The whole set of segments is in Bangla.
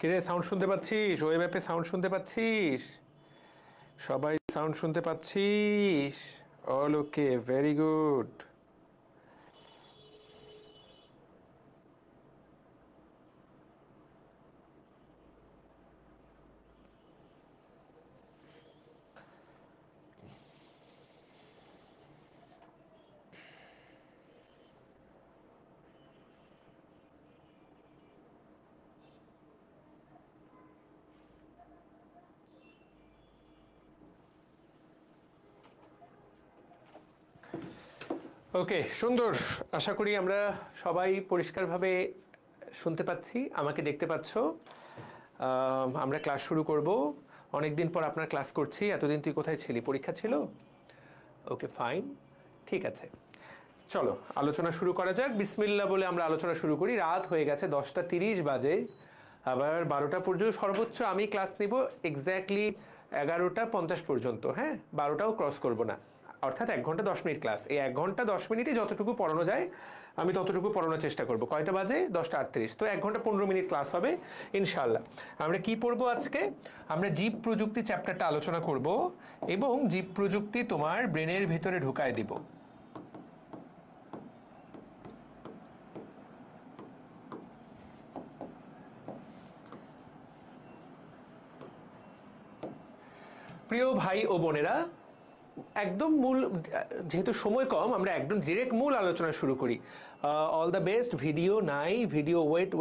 কিরে সাউন্ড শুনতে পাচ্ছিস? ওয়েব অ্যাপে সাউন্ড শুনতে পাচ্ছিস? সবাই সাউন্ড শুনতে পাচ্ছিস? All okay, very good. Okay, সুন্দর। আশা করি আমরা সবাই পরিষ্কারভাবে শুনতে পাচ্ছি, আমাকে দেখতে পাচ্ছ। আমরা ক্লাস শুরু করব। অনেকদিন পর আপনার ক্লাস করছি। এতদিন তুই কোথায় ছিলি? পরীক্ষা ছিল? ওকে, ফাইন, ঠিক আছে। চলো আলোচনা শুরু করা যাক। বিসমিল্লাহ বলে আমরা আলোচনা শুরু করি। রাত হয়ে গেছে, 10টা 30 বাজে। আবার 12টা পর্যন্ত সর্বোচ্চ আমি ক্লাস নিব, এক্স্যাক্টলি 11টা 50 পর্যন্ত। হ্যাঁ, 12টাও ক্রস করব না, অর্থাৎ 1 ঘন্টা 10 মিনিট ক্লাস। এই 1 ঘন্টা 10 মিনিটে যতটুকু পড়ানো যায় আমি ততটুকু পড়ানোর চেষ্টা করব। কয়টা বাজে? 10টা 38। তো 1 ঘন্টা 15 মিনিট ক্লাস হবে ইনশাআল্লাহ। আমরা কি পড়বো আজকে? আমরা জীব প্রযুক্তি চ্যাপ্টারটা আলোচনা করব এবং জীব প্রযুক্তি তোমার ব্রেনের ভিতরে ঢুকায় দিব। প্রিয় ভাই ও বোনেরা, একদম মূল, যেহেতু সময় কম আমরা একদম ডিরেক্ট মূল আলোচনা শুরু করি। All the best. ভিডিও নাই, ভিডিও ওয়েট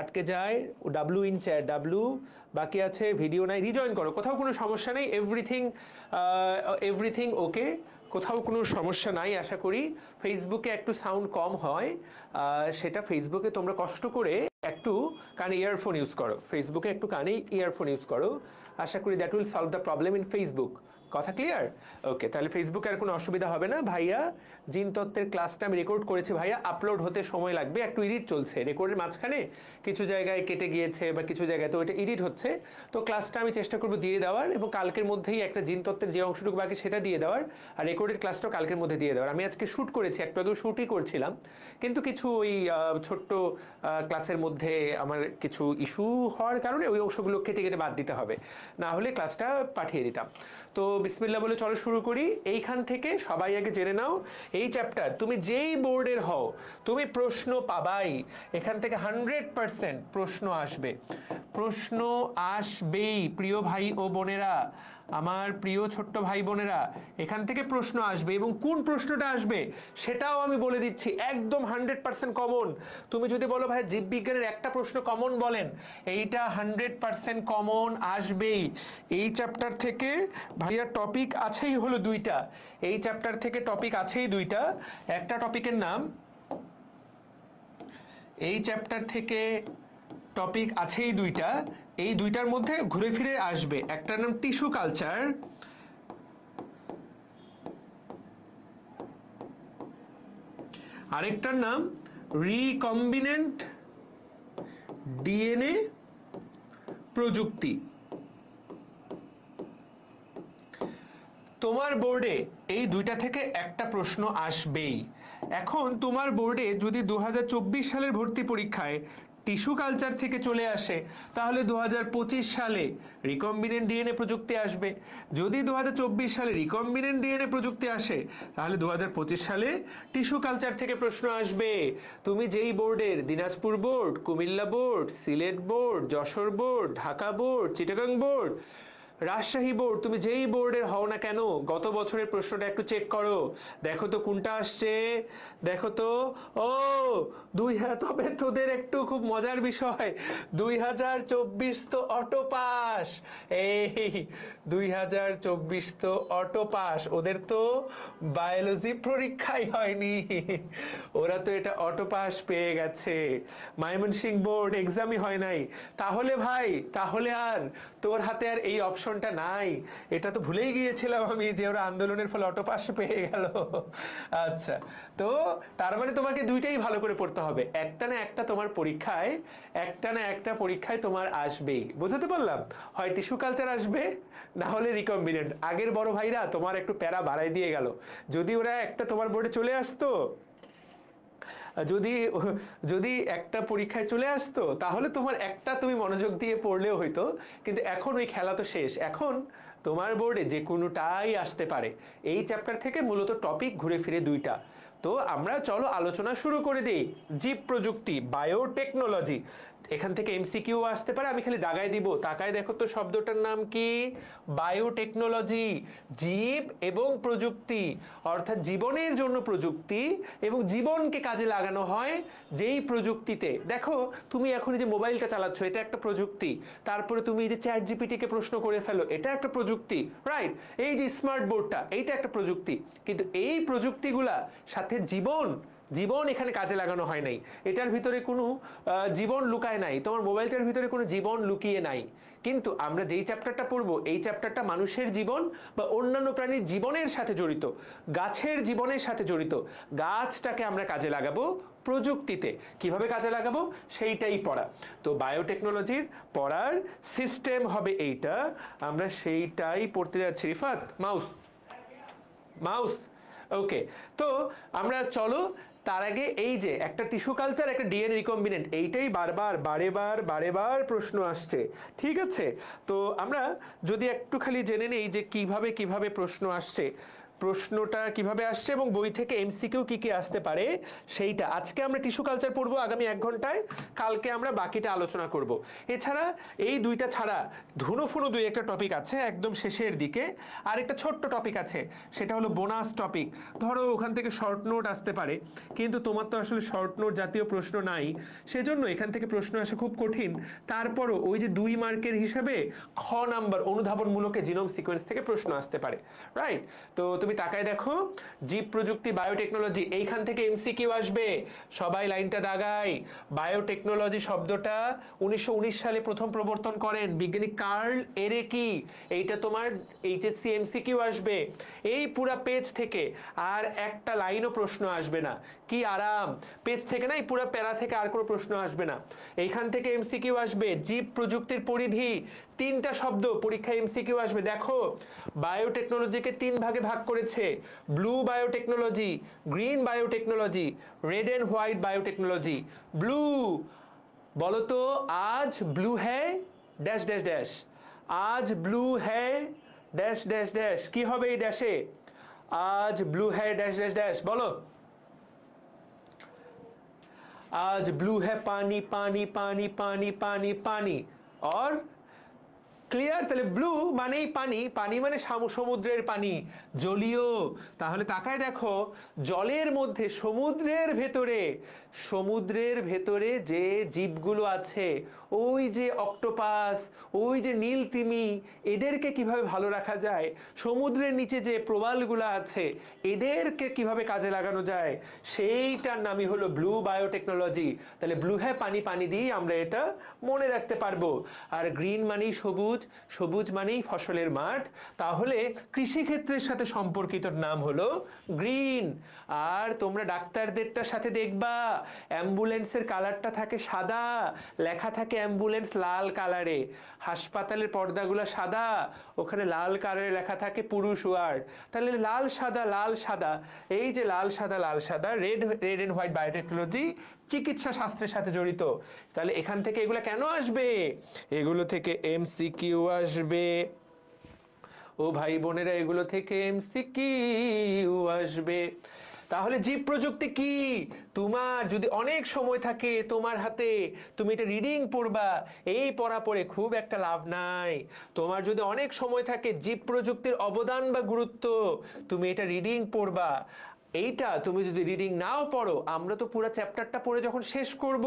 আটকে যায়। ডাব্লু ইন চ্যাট, ডাব্লু বাকি আছে, ভিডিও নাই, রিজয়েন করো। কোথাও কোনো সমস্যা নেই, এভরিথিং ওকে, কোথাও কোনো সমস্যা নাই আশা করি। ফেসবুকে একটু সাউন্ড কম হয়, সেটা ফেসবুকে তোমরা কষ্ট করে একটু কানে ইয়ারফোন ইউজ করো, ফেসবুকে একটু কানে ইয়ারফোন ইউজ করো। আশা করি that will solve the problem in Facebook. কথা ক্লিয়ার? ওকে, তাহলে ফেসবুকে আর কোনো অসুবিধা হবে না। ভাইয়া জিনতত্ত্বের ক্লাসটা আমি রেকর্ড করেছি ভাইয়া, আপলোড হতে সময় লাগবে, একটু এডিট চলছে। রেকর্ডের মাঝখানে কিছু জায়গায় কেটে গিয়েছে বা কিছু জায়গায় তো এটা এডিট হচ্ছে। তো ক্লাসটা আমি চেষ্টা করবো দিয়ে দেওয়ার, এবং কালকের মধ্যেই একটা জিনতত্ত্বের যে অংশটুকু বাকি সেটা দিয়ে দেওয়ার, আর রেকর্ডের ক্লাসটাও কালকের মধ্যে দিয়ে দেওয়ার। আমি আজকে শ্যুট করেছি, একটু আগে শ্যুটই করছিলাম, কিন্তু কিছু ওই ছোট্ট ক্লাসের মধ্যে আমার কিছু ইস্যু হওয়ার কারণে ওই অংশগুলো কেটে কেটে বাদ দিতে হবে, না হলে ক্লাসটা পাঠিয়ে দিতাম। তো বিসমিল্লাহ বলে চলো শুরু করি। এইখান থেকে সবাই আগে জেনে নাও, এই চ্যাপ্টার তুমি যেই বোর্ডের হও তুমি প্রশ্ন পাবাই। এখান থেকে 100% প্রশ্ন আসবে, প্রশ্ন আসবেই প্রিয় ভাই ও বোনেরা, আমার প্রিয় ছোট্ট ভাই বোনেরা। এখান থেকে প্রশ্ন আসবে, এবং কোন প্রশ্নটা আসবে সেটাও আমি বলে দিচ্ছি, একদম 100% কমন। তুমি যদি বলো ভাই জীববিজ্ঞানের একটা প্রশ্ন কমন বলেন, এইটা 100% কমন আসবেই। এই চ্যাপ্টার থেকে ভাইয়া টপিক আছেই হলো 2টা, এই চ্যাপ্টার থেকে টপিক আছেই 2টা। একটা টপিকের নাম, এই চ্যাপ্টার থেকে টপিক আছেই 2টা, এই 2টার মধ্যে ঘুরে ফিরে আসবে। একটার নাম টিস্যু কালচার, আরেকটার নাম রিকম্বিনেন্ট ডিএনএ প্রযুক্তি। তোমার বোর্ডে এই 2টা থেকে একটা প্রশ্ন আসবেই। এখন তোমার বোর্ডে যদি 2024 সালের ভর্তি পরীক্ষায় টিস্যু কালচার থেকে চলে আসে, তাহলে 2025 সালে রিকম্বিনেন্ট ডিএনএ প্রযুক্তি আসবে। যদি 2024 সালে রিকম্বিনেন্ট ডিএনএ প্রযুক্তি আসে, তাহলে 2025 সালে টিস্যু কালচার থেকে প্রশ্ন আসবে। তুমি যেই বোর্ডের, Dinajpur board, Comilla board, Sylhet board, Jessore board, Dhaka board, Chittagong board, Rajshahi board, তুমি যেই বোর্ডের হও না কেন, গত বছরের প্রশ্নটা একটু চেক করো, দেখো তো কোনটা আসছে, দেখো তো। ও তবে তোদের একটু খুব মজার বিষয়, 2024 তো অটো পাস। এই 2024 তো অটো পাস, ওদের তো বায়োলজি পরীক্ষাই হয়নি, ওরা তো এটা অটো পাস পেয়ে গেছে। ময়মনসিংহ বোর্ড এক্সামই হয় নাই। তাহলে ভাই, তাহলে আর তোর হাতে আর এই অপশনটা নাই। এটা তো ভুলেই গিয়েছিলাম আমি যে ওরা আন্দোলনের ফলে অটো পাস পেয়ে গেল। আচ্ছা, তো তার মানে তোমাকে 2টাই ভালো করে পড়তে হবে। একটা না একটা তোমার পরীক্ষায়, একটা না একটা পরীক্ষায় তোমার আসবেই। বুঝতে পারলাম? হয় টিস্যু কালচার আসবে, না হলে রিকম্বিনেন্ট। আগের বড় ভাইরা তোমার একটু প্যারা বাড়াই দিয়ে গেল। যদি ওরা একটা তোমার বোর্ডে চলে আসতো, যদি যদি একটা পরীক্ষায় চলে আসতো তাহলে তোমার একটা তুমি মনোযোগ দিয়ে পড়লেও হইতো, কিন্তু এখন ওই খেলা তো শেষ। এখন তোমার বোর্ডে যে কোনোটাই আসতে পারে। এই চ্যাপ্টার থেকে মূলত টপিক ঘুরে ফিরে দুইটা। তো আমরা চলো আলোচনা শুরু করে দিই। জীব প্রযুক্তি, বায়োটেকনোলজি, এখান থেকে এমসিকিউ আসতে পারে। আমি খালি দাগায় দিব, তাকায় দেখো তো শব্দটার নাম কি? বায়োটেকনোলজি। জীব এবং প্রযুক্তি, অর্থাৎ জীবনের জন্য প্রযুক্তি এবং জীবনকে কাজে লাগানো হয় যেই প্রযুক্তিতে। দেখো তুমি এখন যে মোবাইলটা চালাচ্ছ এটা একটা প্রযুক্তি, তারপরে তুমি এই যে চ্যাট জিপিটিকে প্রশ্ন করে ফেলো এটা একটা প্রযুক্তি, রাইট? এই যে স্মার্ট বোর্ডটা এইটা একটা প্রযুক্তি। কিন্তু এই প্রযুক্তিগুলা সাথে জীবন জীবন এখানে কাজে লাগানো হয় নাই। এটার ভিতরে কোনো জীবন লুকায় নাই, তোমার মোবাইলটার ভিতরে কোনো জীবন লুকিয়ে নাই। কিন্তু আমরা যেই চ্যাপ্টারটা পড়বো এই চ্যাপ্টারটা মানুষের জীবন বা অন্যান্য প্রাণীর জীবনের সাথে জড়িত, গাছের জীবনের সাথে জড়িত। গাছটাকে আমরা কাজে লাগাবো প্রযুক্তিতে। কিভাবে কাজে লাগাবো সেইটাই পড়া। তো বায়োটেকনোলজির পড়ার সিস্টেম হবে এইটা, আমরা সেইটাই পড়তে যাচ্ছি। রিফাত, মাউস মাউস ওকে। তো আমরা চলো তার আগে এই যে একটা টিস্যু কালচার, একটা ডিএনএ রিকম্বিনেন্ট, এইটাই বারবার বারেবার প্রশ্ন আসছে, ঠিক আছে? তো আমরা যদি একটু খালি জেনে নেই যে কিভাবে কিভাবে প্রশ্ন আসছে, প্রশ্নটা কিভাবে আসছে এবং বই থেকে এমসিকিউ কি কি আসতে পারে সেইটা। আজকে আমরা টিস্যু কালচার পড়বো আগামী 1 ঘন্টায়, কালকে আমরা বাকিটা আলোচনা করব। এছাড়া এই দুইটা ছাড়া ধুনো ফুনো দুই একটা টপিক আছে একদম শেষের দিকে, আর একটা ছোট্ট টপিক আছে সেটা হলো বোনাস টপিক। ধরো ওখান থেকে শর্ট নোট আসতে পারে, কিন্তু তোমার তো আসলে শর্ট নোট জাতীয় প্রশ্ন নাই, সেজন্য এখান থেকে প্রশ্ন আসে খুব কঠিন। তারপরও ওই যে 2 মার্কের হিসাবে খ নাম্বার অনুধাবনমূলকে জিনোম সিকোয়েন্স থেকে প্রশ্ন আসতে পারে, রাইট? তো তুমি তাকায় দেখো, জীব প্রযুক্তি বায়োটেকনোলজি, এইখান থেকে এমসিকিউ আসবে। সবাই লাইনটা দাগাই। বায়োটেকনোলজি শব্দটা 1919 সালে প্রথম প্রবর্তন করেন বিজ্ঞানী কার্ল এরেকি। এইটা তোমার এইচএসসি এমসিকিউ আসবে এই পুরা পেজ থেকে, আর একটা লাইনও প্রশ্ন আসবে না। কি আরাম! পেজ থেকে না, এই পুরা প্যারা থেকে আর কোনো প্রশ্ন আসবে না। এইখান থেকে এমসিকিউ আসবে জীব প্রযুক্তির পরিধি, 3টা শব্দ পরীক্ষায় এমসিকিউ আসবে। দেখো বায়োটেকনোলজিকে 3 ভাগে ভাগ করেছে, blue biotechnology, green biotechnology, red and white biotechnology. Blue বলো তো, আজ ব্লু হ্যায় ড্যাশ ড্যাশ ড্যাশ, আজ ব্লু হ্যায় ড্যাশ ড্যাশ ড্যাশ, কি হবে এই ড্যাশে? আজ ব্লু হ্যায় ড্যাশ ড্যাশ ড্যাশ, বলো। आज ब्लू है पानी पानी पानी पानी पानी पानी। और ক্লিয়ার? তাহলে ব্লু মানেই পানি, পানি মানে সমুদ্রের পানি, জলীয়। তাহলে তাকায় দেখো জলের মধ্যে, সমুদ্রের ভেতরে যে জীবগুলো আছে, ওই যে অক্টোপাস, ওই যে নীল তিমি, এদেরকে কিভাবে ভালো রাখা যায়, সমুদ্রের নিচে যে প্রবালগুলো আছে এদেরকে কিভাবে কাজে লাগানো যায়, সেইটার নামই হলো ব্লু বায়োটেকনোলজি। তাহলে ব্লু হ্যাঁ পানি, পানি দিয়ে আমরা এটা মনে রাখতে পারবো। আর গ্রিন মানেই সবুজ, সবুজ মানেই ফসলের মাঠ, তাহলে কৃষিক্ষেত্রের সাথে সম্পর্কিত নাম হলো গ্রিন। আর তোমরা ডাক্তারদেরটার সাথে দেখবা অ্যাম্বুলেন্সের কালারটা থাকে সাদা, লেখা থাকে অ্যাম্বুলেন্স লাল কালারে, হাসপাতালের পর্দাগুলো সাদা, ওখানে লাল কালারে লেখা থাকে পুরুষ ওয়ার্ড। তাহলে লাল সাদা লাল সাদা, এই যে লাল সাদা লাল সাদা, রেড এন্ড হোয়াইট বায়োটেকনোলজি চিকিৎসা শাস্ত্রের সাথে জড়িত। তাহলে এখান থেকে এগুলো কেন আসবে? এগুলো থেকে এমসিকিউ আসবে ও ভাই বোনেরা, এগুলো থেকে এমসিকিউ আসবে। তাহলে জীব প্রযুক্তি কি? তোমার যদি অনেক সময় থাকে তোমার হাতে, তুমি এটা রিডিং পড়বা। এই পড়া পড়ে খুব একটা লাভ নাই। তোমার যদি অনেক সময় থাকে জীব প্রযুক্তির অবদান বা গুরুত্ব, তুমি এটা রিডিং পড়বা। এইটা তুমি যদি রিডিং নাও পড়ো, আমরা তো পুরো চ্যাপ্টারটা পড়ে যখন শেষ করব,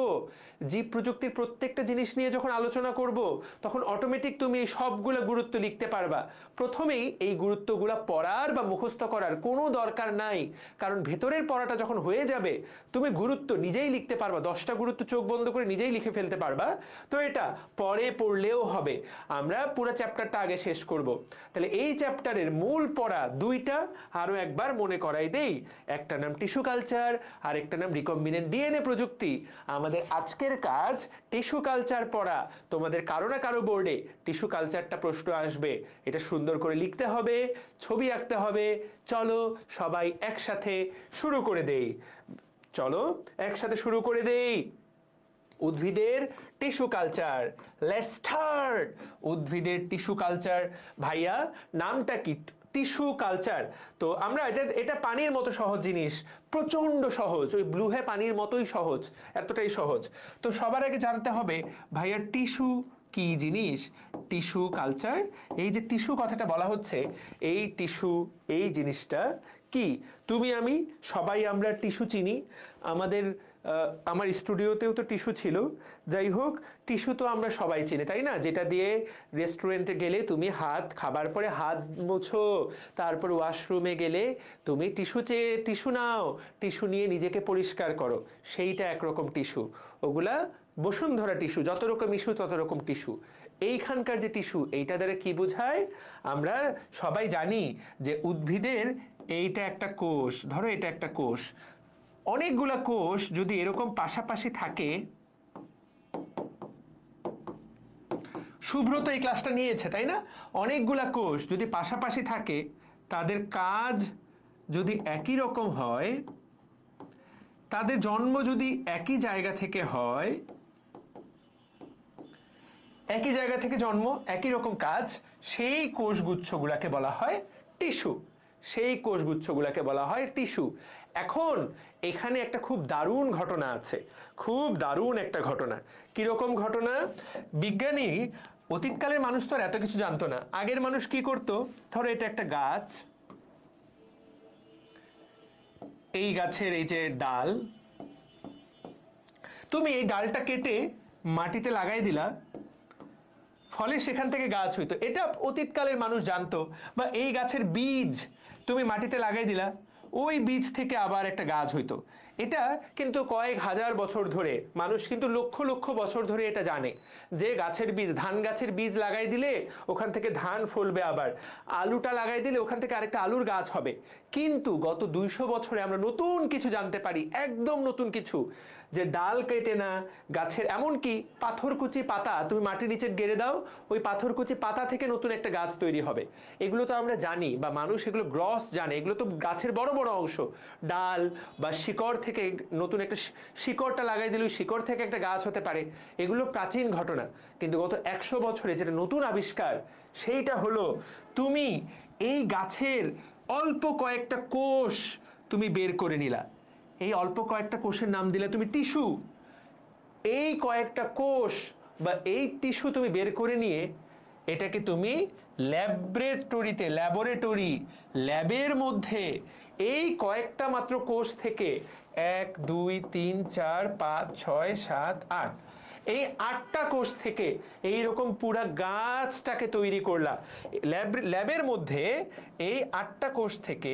জীব প্রযুক্তির প্রত্যেকটা জিনিস নিয়ে যখন আলোচনা করব, তখন অটোমেটিক তুমি এই সবগুলো গুরুত্ব লিখতে পারবা। প্রথমেই এই গুরুত্বগুলো পড়ার বা মুখস্থ করার কোনো দরকার নাই, কারণ ভেতরের পড়াটা যখন হয়ে যাবে তুমি গুরুত্ব নিজেই লিখতে পারবা, 10টা গুরুত্ব চোখ বন্ধ করে নিজেই লিখে ফেলতে পারবা। তো এটা পরে পড়লেও হবে। আমরা পুরো চ্যাপ্টারটা আগে শেষ করব। তাহলে এই চ্যাপ্টারের মূল পড়া দুইটা আরো একবার মনে করাই দেই। একটা নাম টিস্যু কালচার আর একটা নাম রিকম্বিনেন্ট ডিএনএ প্রযুক্তি। আমাদের আজকের কাজ টিস্যু কালচার পড়া। তোমাদের কারো না কারো বোর্ডে টিস্যু কালচারটা প্রশ্ন আসবে, এটা সুন্দর করে লিখতে হবে, ছবি আঁকতে হবে। চলো সবাই একসাথে শুরু করে দেই। চলো একসাথে শুরু করে দেই। উদ্ভিদের টিস্যু কালচার, লেটস স্টার্ট। উদ্ভিদের টিস্যু কালচার, ভাইয়া নামটা কি? Tissue culture. তো আমরা এটা পানির মতো সহজ জিনিস, প্রচন্ড সহজ, ওই ব্লু হে পানির মতোই সহজ, এতটাই সহজ। তো সবার আগে জানতে হবে ভাইয়া টিস্যু কি জিনিস। টিস্যু কালচার, এই যে টিস্যু কথাটা বলা হচ্ছে, এই টিস্যু এই জিনিসটা কি? তুমি আমি সবাই আমরা টিস্যু চিনি, আমাদের আমার স্টুডিওতেও তো টিস্যু ছিল। যাই হোক, টিস্যু তো আমরা সবাই চিনি, তাই না? যেটা দিয়ে রেস্টুরেন্টে গেলে তুমি হাত খাবার পরে হাত মোছো, তারপর ওয়াশরুমে গেলে তুমি টিস্যু নাও, টিস্যু নিয়ে নিজেকে পরিষ্কার করো, সেইটা একরকম টিস্যু। ওগুলা বসুন্ধরা টিস্যু, যত রকম ইস্যু তত রকম টিস্যু। এইখানকার যে টিস্যু, এইটা দ্বারা কি বোঝায়? আমরা সবাই জানি যে উদ্ভিদের এইটা একটা কোষ, ধরো এটা একটা কোষ, অনেকগুলা কোষ যদি এরকম পাশাপাশি থাকে, শুভ্রত এই ক্লাসটা নিয়েছে তাই না? অনেকগুলা কোষ যদি পাশাপাশি থাকে, তাদের কাজ যদি একই রকম হয়, তাদের জন্ম যদি একই জায়গা থেকে হয়, একই জায়গা থেকে জন্ম, একই রকম কাজ, সেই কোষগুচ্ছগুলাকে বলা হয় টিস্যু। সেই কোষগুচ্ছগুলাকে বলা হয় টিস্যু। এখন এখানে একটা খুব দারুণ ঘটনা আছে, খুব দারুণ একটা ঘটনা। কিরকম ঘটনা? বিজ্ঞানী, অতীতকালের মানুষ তো আর এত কিছু জানতো না। আগের মানুষ কি করতো? ধরো এটা একটা গাছ, এই গাছের এই যে ডাল, তুমি এই ডালটা কেটে মাটিতে লাগাই দিলা, ফলে সেখান থেকে গাছ হইতো। এটা অতীতকালের মানুষ জানতো। বা এই গাছের বীজ তুমি মাটিতে লাগাই দিলা, ওই বীজ থেকে আবার একটা গাছ হইতো। এটা কিন্তু কয়েক হাজার বছর ধরে মানুষ, কিন্তু লক্ষ লক্ষ বছর ধরে এটা জানে যে গাছের বীজ, ধান গাছের বীজ লাগাই দিলে ওখান থেকে ধান ফলবে, আবার আলুটা লাগাই দিলে ওখান থেকে আরেকটা আলুর গাছ হবে। কিন্তু গত 200 বছরে আমরা নতুন কিছু জানতে পারি, একদম নতুন কিছু, যে ডাল কেটে না, গাছের এমনকি পাথরকুচি পাতা তুমি মাটির নিচে গেড়ে দাও, ওই পাথরকুচি পাতা থেকে নতুন একটা গাছ তৈরি হবে। এগুলো তো আমরা জানি, বা মানুষ এগুলো গ্রস জানে, এগুলো তো গাছের বড় বড় অংশ। ডাল বা শিকড় থেকে নতুন একটা শিকড়টা লাগাই দিলে শিকড় থেকে একটা গাছ হতে পারে। এগুলো প্রাচীন ঘটনা। কিন্তু গত 100 বছরে যেটা নতুন আবিষ্কার, সেইটা হলো তুমি এই গাছের অল্প কয়েকটা কোষ তুমি বের করে নিলা। এই অল্প কয়েকটা কোষের নাম দিলে তুমি টিস্যু। এই কয়েকটা কোষ বা এই টিস্যু তুমি বের করে নিয়ে এটাকে তুমি ল্যাবের মধ্যে এই কয়েকটা মাত্র কোষ থেকে 1 2 3 4 5 6 7 8, এই 8টা কোষ থেকে এইরকম পুরা গাছটাকে তৈরি করলা। ল্যাবের মধ্যে এই 8টা কোষ থেকে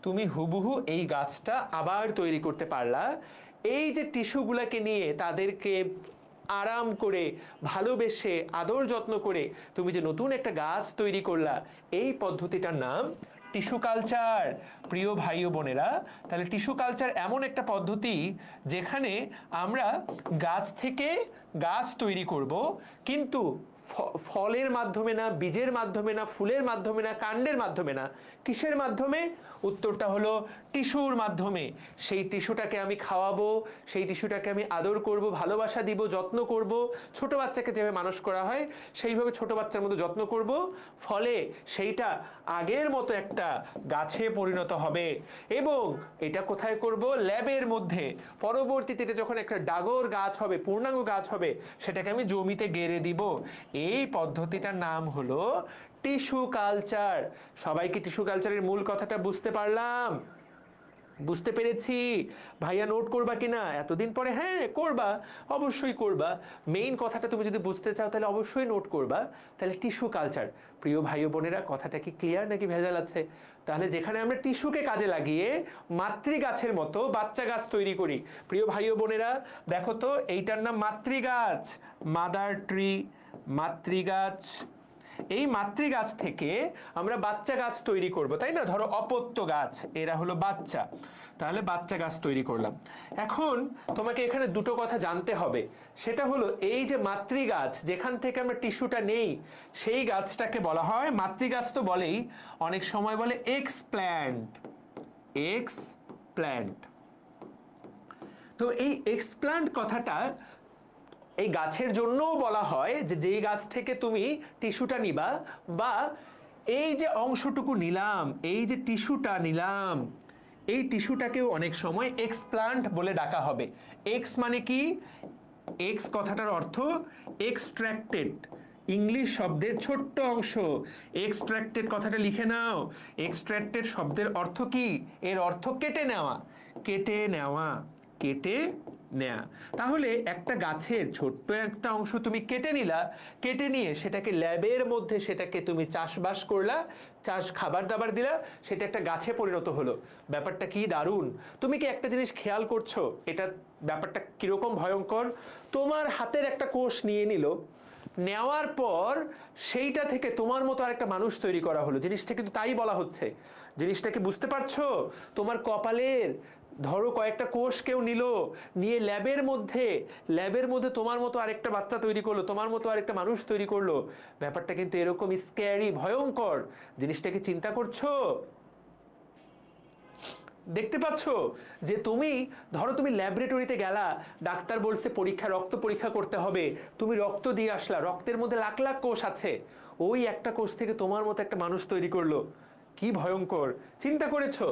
তুমি হুবহু এই গাছটা আবার তৈরি করতে পারলা। এই যে টিস্যুগুলাকে নিয়ে তাদেরকে আরাম করে, ভালোবেসে, আদর যত্ন করে তুমি যে নতুন একটা গাছ তৈরি করলা, এই পদ্ধতিটার নাম টিস্যু কালচার। প্রিয় ভাই ও বোনেরা, তাহলে টিস্যু কালচার এমন একটা পদ্ধতি যেখানে আমরা গাছ থেকে গাছ তৈরি করব, কিন্তু ফলের মাধ্যমে না, বীজের মাধ্যমে না, ফুলের মাধ্যমে না, কাণ্ডের মাধ্যমে না। কিসের মাধ্যমে? উত্তরটা হলো টিস্যুর মাধ্যমে। সেই টিস্যুটাকে আমি খাওয়াবো, সেই টিস্যুটাকে আমি আদর করব, ভালোবাসা দিব, যত্ন করব। ছোট বাচ্চাকে যেভাবে মানুষ করা হয় সেইভাবে ছোট বাচ্চার মতো যত্ন করব, ফলে সেইটা আগের মতো একটা গাছে পরিণত হবে। এবং এটা কোথায় করব? ল্যাবের মধ্যে। পরবর্তীতে যখন একটা ডাগর গাছ হবে, পূর্ণাঙ্গ গাছ হবে, সেটাকে আমি জমিতে গেড়ে দিব। এই পদ্ধতিটার নাম হলো টিস্যু কালচার। সবাই কি টিস্যু কালচারের মূল কথাটা বুঝতে পারলাম? বুঝতে পেরেছি? ভাইয়া নোট করবা কিনা এতদিন পরে? হ্যাঁ করবা, অবশ্যই করবা। মেইন কথাটা তুমি যদি বুঝতে চাও তাহলে অবশ্যই নোট করবা। তাহলে টিস্যু কালচার, প্রিয় ভাই ও বোনেরা, কথাটা কি ক্লিয়ার নাকি ভেজাল আছে? তাহলে যেখানে আমরা টিস্যুকে কাজে লাগিয়ে মাতৃগাছের মতো বাচ্চা গাছ তৈরি করি, প্রিয় ভাই ও বোনেরা দেখো তো, এইটার নাম মাতৃগাছ, মাদার ট্রি, মাতৃগাছ। এই মাতৃগাছ থেকে আমরা বাচ্চা গাছ তৈরি করব, তাই না? ধরো অপত্য গাছ, এরা হলো বাচ্চা, তাহলে বাচ্চা গাছ তৈরি করলাম। এখন তোমাকে এখানে দুটো কথা জানতে হবে। সেটা হলো, এই যে মাতৃগাছ যেখান থেকে আমরা টিস্যুটা নেই, সেই গাছটাকে বলা হয় মাতৃগাছ। তো বলেই, অনেক সময় বলে এক্স প্ল্যান্ট, এক্স প্ল্যান্ট। তো এই এক্সপ্লান্ট কথাটা এই গাছের জন্যও বলা হয় যে যেই গাছ থেকে তুমি টিস্যুটা নিবা, বা এই যে অংশটুকু নিলাম, এই যে টিস্যুটা নিলাম, এই টিস্যুটাকেও অনেক সময় এক্সপ্লান্ট বলে ডাকা হবে। এক্স মানে কি? এক্স কথাটার অর্থ এক্সট্র্যাক্টেড, ইংলিশ শব্দের ছোট্ট অংশ। এক্সট্র্যাক্টেড কথাটা লিখে নাও। এক্সট্র্যাক্টেড শব্দের অর্থ কি? এর অর্থ কেটে নেওয়া, কেটে নেওয়া, কেটে নেয়া। তাহলে একটা গাছের ছোট্ট একটা অংশ তুমি কেটে নিলা, কেটে নিয়ে সেটাকে ল্যাবের মধ্যে সেটাকে তুমি চাষবাস করলা, খাবার দাবার দিলা, সেটা একটা গাছে পরিণত হলো। ব্যাপারটা কি দারুণ! তুমি কি একটা জিনিস খেয়াল করছো এটা ব্যাপারটা কিরকম ভয়ঙ্কর? তোমার হাতের একটা কোষ নিয়ে নিল, নেওয়ার পর সেইটা থেকে তোমার মতো আরেকটা মানুষ তৈরি করা হলো। জিনিসটা কিন্তু তাই বলা হচ্ছে। জিনিসটা কি বুঝতে পারছো? তোমার কপালের ধরো কয়েকটা কোষ কেউ নিল, নিয়ে ল্যাবের মধ্যে তোমার মতো আরেকটা বাচ্চা তৈরি করলো, তোমার মতো আরেকটা মানুষ তৈরি করলো। ব্যাপারটা কিন্তু এরকম স্ক্যারি, ভয়ঙ্কর। জিনিসটা কি চিন্তা করছো? দেখতে পাচ্ছ যে তুমি ধরো তুমি ল্যাবরেটরিতে গেলা, ডাক্তার বলছে পরীক্ষা, রক্ত পরীক্ষা করতে হবে, তুমি রক্ত দিয়ে আসলা, রক্তের মধ্যে লাখ লাখ কোষ আছে, ওই একটা কোষ থেকে তোমার মতো একটা মানুষ তৈরি করলো। কি ভয়ঙ্কর! চিন্তা করেছো?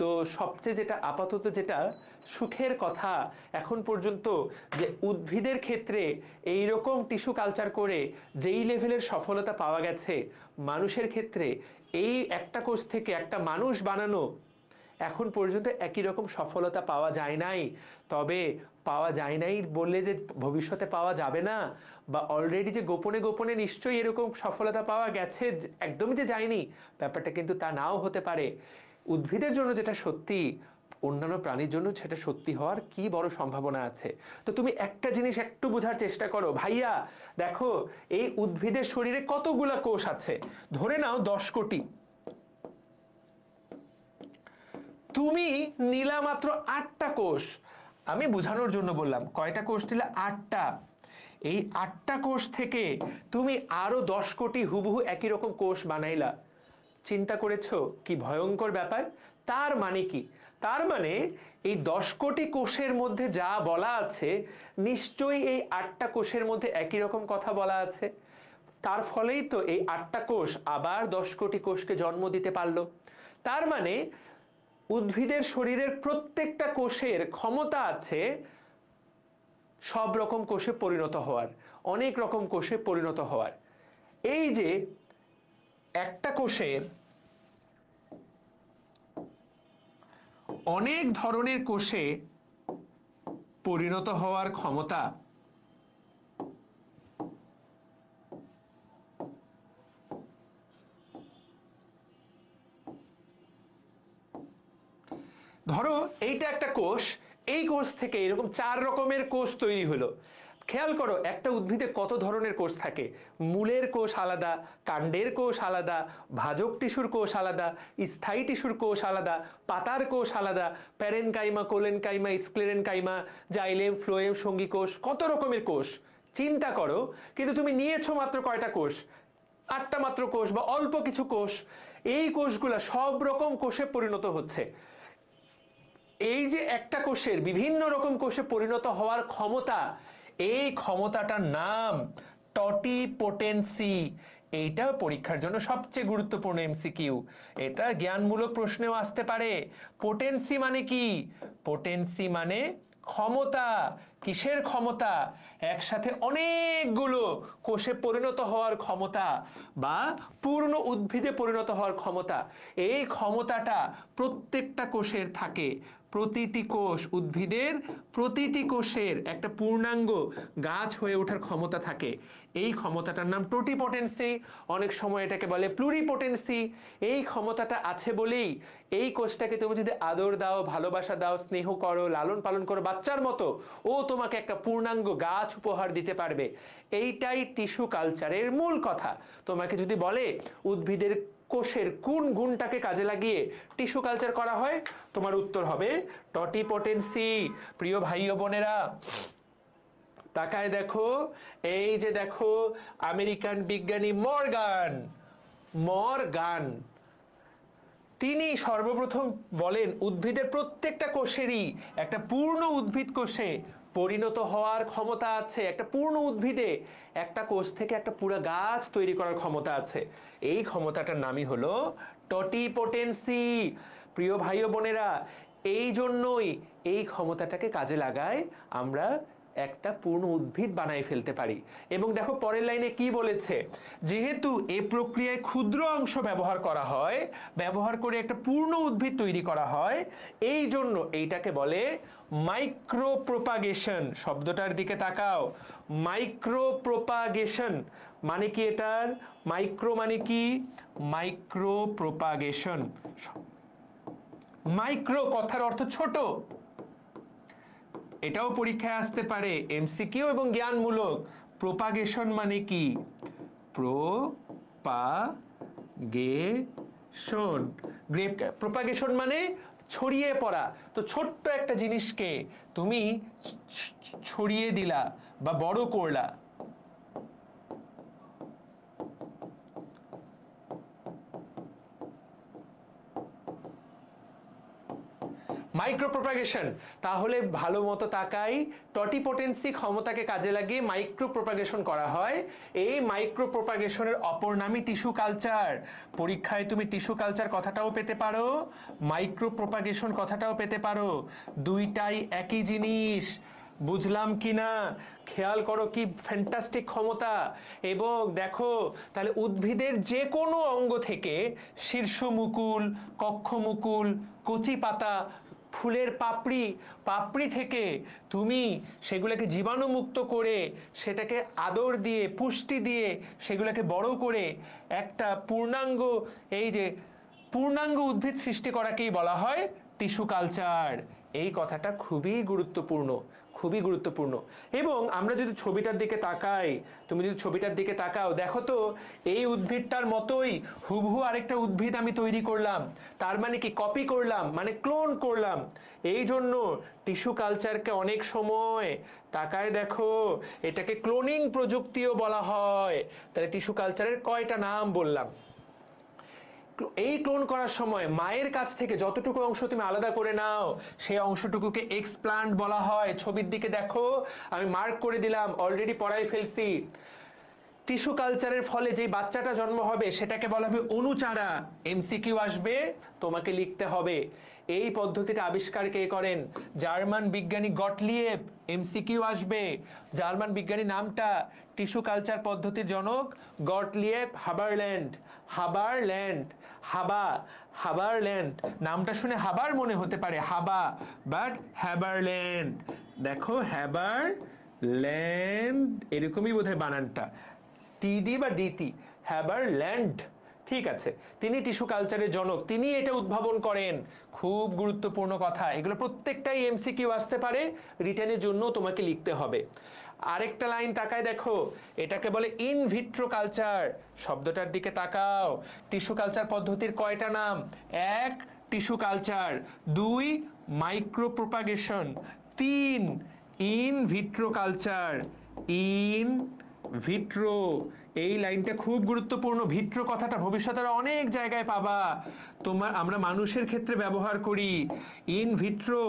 তো সবচেয়ে যেটা আপাতত যেটা সুখের কথা এখন পর্যন্ত, যে উদ্ভিদের ক্ষেত্রে এইরকম টিস্যু কালচার করে যেই লেভেলের সফলতা পাওয়া গেছে, মানুষের ক্ষেত্রে এই একটা কোষ থেকে একটা মানুষ বানানো এখন পর্যন্ত একই রকম সফলতা পাওয়া যায় নাই। তবে পাওয়া যায় নাই বললে যে ভবিষ্যতে পাওয়া যাবে না, বা অলরেডি যে গোপনে গোপনে নিশ্চয়ই এরকম সফলতা পাওয়া গেছে, একদমই যে যায়নি ব্যাপারটা কিন্তু তা নাও হতে পারে। উদ্ভিদের জন্য যেটা সত্যি, অন্যান্য প্রাণীর জন্য সেটা সত্যি হওয়ার কি বড় সম্ভাবনা আছে। তো তুমি একটা জিনিস একটু বোঝার চেষ্টা করো ভাইয়া, দেখো এই উদ্ভিদের শরীরে কতগুলা কোষ আছে, ধরে নাও 10 কোটি, তুমি নিলা মাত্র 8টা কোষ। আমি বোঝানোর জন্য বললাম, কয়টা কোষ নিলে? 8টা। এই 8টা কোষ থেকে তুমি আরো 10 কোটি হুবহু একই রকম কোষ বানাইলা। চিন্তা করেছো কি ভয়ঙ্কর ব্যাপার? তার মানে কি? তার মানে এই 10 কোটি কোষের মধ্যে যা বলা আছে, নিশ্চয়ই এই 8টা কোষের মধ্যে একই রকম কথা বলা আছে। তার ফলেই তো এই 8টা কোষ আবার 10 কোটি কোষকে জন্ম দিতে পারলো। তার মানে উদ্ভিদের শরীরের প্রত্যেকটা কোষের ক্ষমতা আছে সব রকম কোষে পরিণত হওয়ার, অনেক রকম কোষে পরিণত হওয়ার। এই যে একটা কোষের অনেক ধরনের কোষে পরিণত হওয়ার ক্ষমতা, ধরো এইটা একটা কোষ, এই কোষ থেকে এরকম 4 রকমের কোষ তৈরি হলো। খেয়াল করো একটা উদ্ভিদে কত ধরনের কোষ থাকে। মূলের কোষ আলাদা, কাণ্ডের কোষ আলাদা, ভাজক টিস্যুর কোষ আলাদা, স্থায়ী টিস্যুর কোষ আলাদা, পাতার কোষ আলাদা, parenchyma, collenchyma, sclerenchyma, xylem, phloem, সঙ্গী কোষ, কত রকমের কোষ চিন্তা করো। কিন্তু তুমি নিয়েছো মাত্র কয়টা কোষ? 8টা মাত্র কোষ, বা অল্প কিছু কোষ। এই কোষগুলা সব রকম কোষে পরিণত হচ্ছে। এই যে একটা কোষের বিভিন্ন রকম কোষে পরিণত হওয়ার ক্ষমতা, এই ক্ষমতাটার নাম টটিপোটেন্সি। এইটা পরীক্ষার জন্য সবচেয়ে গুরুত্বপূর্ণ এমসিকিউ। এটা জ্ঞানমূলক প্রশ্নেও আসতে পারে। পোটেন্সি মানে কি? পোটেন্সি মানে ক্ষমতা। কিসের ক্ষমতা? একসাথে অনেকগুলো কোষে পরিণত হওয়ার ক্ষমতা, বা পূর্ণ উদ্ভিদে পরিণত হওয়ার ক্ষমতা। এই ক্ষমতাটা প্রত্যেকটা কোষের থাকে। প্রতিটি কোষ, উদ্ভিদের প্রতিটি কোষের একটা পূর্ণাঙ্গ গাছ হয়ে ওঠার ক্ষমতা থাকে। এই ক্ষমতাটার নাম টোটিপোটেন্সি, অনেক সময় এটাকে বলে প্লুরিপোটেন্সি। এই ক্ষমতাটা আছে বলেই এই কোষটাকে তুমি যদি আদর দাও, ভালোবাসা দাও, স্নেহ করো, লালন পালন করো বাচ্চার মতো, ও তোমাকে একটা পূর্ণাঙ্গ গাছ উপহার দিতে পারবে। এইটাই টিস্যু কালচারের মূল কথা। তোমাকে যদি বলে উদ্ভিদের কোষের কোন গুণটাকে কাজে লাগিয়ে টিস্যু কালচার করা হয়, তোমার উত্তর হবে টটিপোটেন্সি। প্রিয় ভাই ও বোনেরা, তাকায় দেখো, এই যে দেখো আমেরিকান বিজ্ঞানী মর্গান, তিনি সর্বপ্রথম বলেন উদ্ভিদের প্রত্যেকটা কোষেরই একটা পূর্ণ উদ্ভিদ কোষে পরিণত হওয়ার ক্ষমতা আছে। একটা পূর্ণ উদ্ভিদে একটা কোষ থেকে একটা পুরো গাছ তৈরি করার ক্ষমতা আছে। এই ক্ষমতাটার নামই হলো টটিপোটেন্সি। প্রিয় ভাই ও বোনেরা, এই জন্যই এই ক্ষমতাটাকে কাজে লাগায় আমরা একটা পূর্ণ উদ্ভিদ বানাই ফেলতে পারি। এবং দেখো পরের লাইনে কি বলেছে, যেহেতু এই প্রক্রিয়ায় ক্ষুদ্র অংশ ব্যবহার করা হয়, ব্যবহার করে একটা পূর্ণ উদ্ভিদ তৈরি করা হয়, এই জন্য এইটাকে বলে মাইক্রো প্রোপাগেশন। শব্দটার দিকে তাকাও, মাইক্রো প্রোপাগেশন মানে কি? এটার মাইক্রো মানে কি? Micro propagation. মাইক্রো কথার অর্থ ছোট, এটাও পরীক্ষায় আসতে পারে, এমসিকিউ এবং জ্ঞানমূলক। প্রোপাগেশন মানে কি? প্রোপাগেশন। প্রোপাগেশন মানে ছড়িয়ে পড়া। তো ছোট্ট একটা জিনিসকে তুমি ছড়িয়ে দিলা বা বড় করলা। Micro propagation. তাহলে ভালো মতো তাকাই, টটিপোটেন্সি ক্ষমতাকে কাজে লাগিয়ে মাইক্রো প্রোপাগেশন করা হয়। এই মাইক্রো প্রোপাগেশনের অপর নামই টিস্যু কালচার। পরীক্ষায় তুমি টিস্যু কালচার কথাটাও পেতে পারো, মাইক্রো প্রোপাগেশন কথাটাও পেতে পারো। দুইটাই একই জিনিস। বুঝলাম কিনা? খেয়াল করো কি ফ্যান্টাস্টিক ক্ষমতা। এবং দেখো তাহলে উদ্ভিদের যে কোনো অঙ্গ থেকে শীর্ষ মুকুল, কক্ষ মুকুল, কচি পাতা, ফুলের পাপড়ি থেকে তুমি সেগুলোকে জীবাণুমুক্ত করে, সেটাকে আদর দিয়ে, পুষ্টি দিয়ে, সেগুলোকে বড় করে একটা পূর্ণাঙ্গ, এই যে পূর্ণাঙ্গ উদ্ভিদ সৃষ্টি করাকেই বলা হয় টিস্যু কালচার। এই কথাটা খুবই গুরুত্বপূর্ণ, খুবই গুরুত্বপূর্ণ। এবং আমরা যদি ছবিটার দিকে তাকাই, তুমি যদি ছবিটার দিকে তাকাও, দেখো তো এই উদ্ভিদটার মতোই হুবহু আরেকটা উদ্ভিদ আমি তৈরি করলাম। তার মানে কি? কপি করলাম, মানে ক্লোন করলাম। এই জন্য টিস্যু কালচারকে অনেক সময় তাকায় দেখো, এটাকে ক্লোনিং প্রযুক্তিও বলা হয়। তাহলে টিস্যু কালচারের কয়টা নাম বললাম। এই ক্লোন করার সময় মায়ের কাছ থেকে যতটুকু অংশ তুমি আলাদা করে নাও, সেই অংশটুকুকে এক্সপ্লান্ট বলা হয়। ছবির দিকে দেখো, আমি মার্ক করে দিলাম, অলরেডি পড়াই ফেলছি। টিস্যু কালচারের ফলে যে বাচ্চাটা জন্ম হবে সেটাকে বলা হবে অনুচারা। এমসিকিউ আসবে, তোমাকে লিখতে হবে এই পদ্ধতিটা আবিষ্কার কে করেন? জার্মান বিজ্ঞানী গটলিয়েব। এমসিকিউ আসবে, জার্মান বিজ্ঞানী নামটা, টিস্যু কালচার পদ্ধতির জনক গটলিয়েব হাবারল্যান্ড। হাবারল্যান্ড নামটা শুনে হাবার মনে হতে পারে, হাবা, বাট হ্যাবারল্যান্ড। দেখো হ্যাবারল্যান্ড এরকমই বোধহয় বানানটা, টিডি বা ডিটি, হ্যাবারল্যান্ড। ঠিক আছে, তিনি টিস্যু কালচারের জনক, তিনি এটা উদ্ভাবন করেন। খুব গুরুত্বপূর্ণ কথা, এগুলো প্রত্যেকটাই এমসিকিউ আসতে পারে, রিটেনের জন্য তোমাকে লিখতে হবে। আরেকটা লাইন তাকায় দেখো, এটাকে বলে ইন ভিট্রো কালচার। শব্দটার দিকে তাকাও। টিস্যু কালচার পদ্ধতির কয়টা নাম? 1 tissue culture, 2 micro propagation, 3 in vitro culture. In vitro, এই লাইনটা খুব গুরুত্বপূর্ণ। ভিট্রো কথাটা ভবিষ্যতে অনেক জায়গায় পাবা। আমরা মানুষের ক্ষেত্রে ব্যবহার করি ইন ভিট্রো।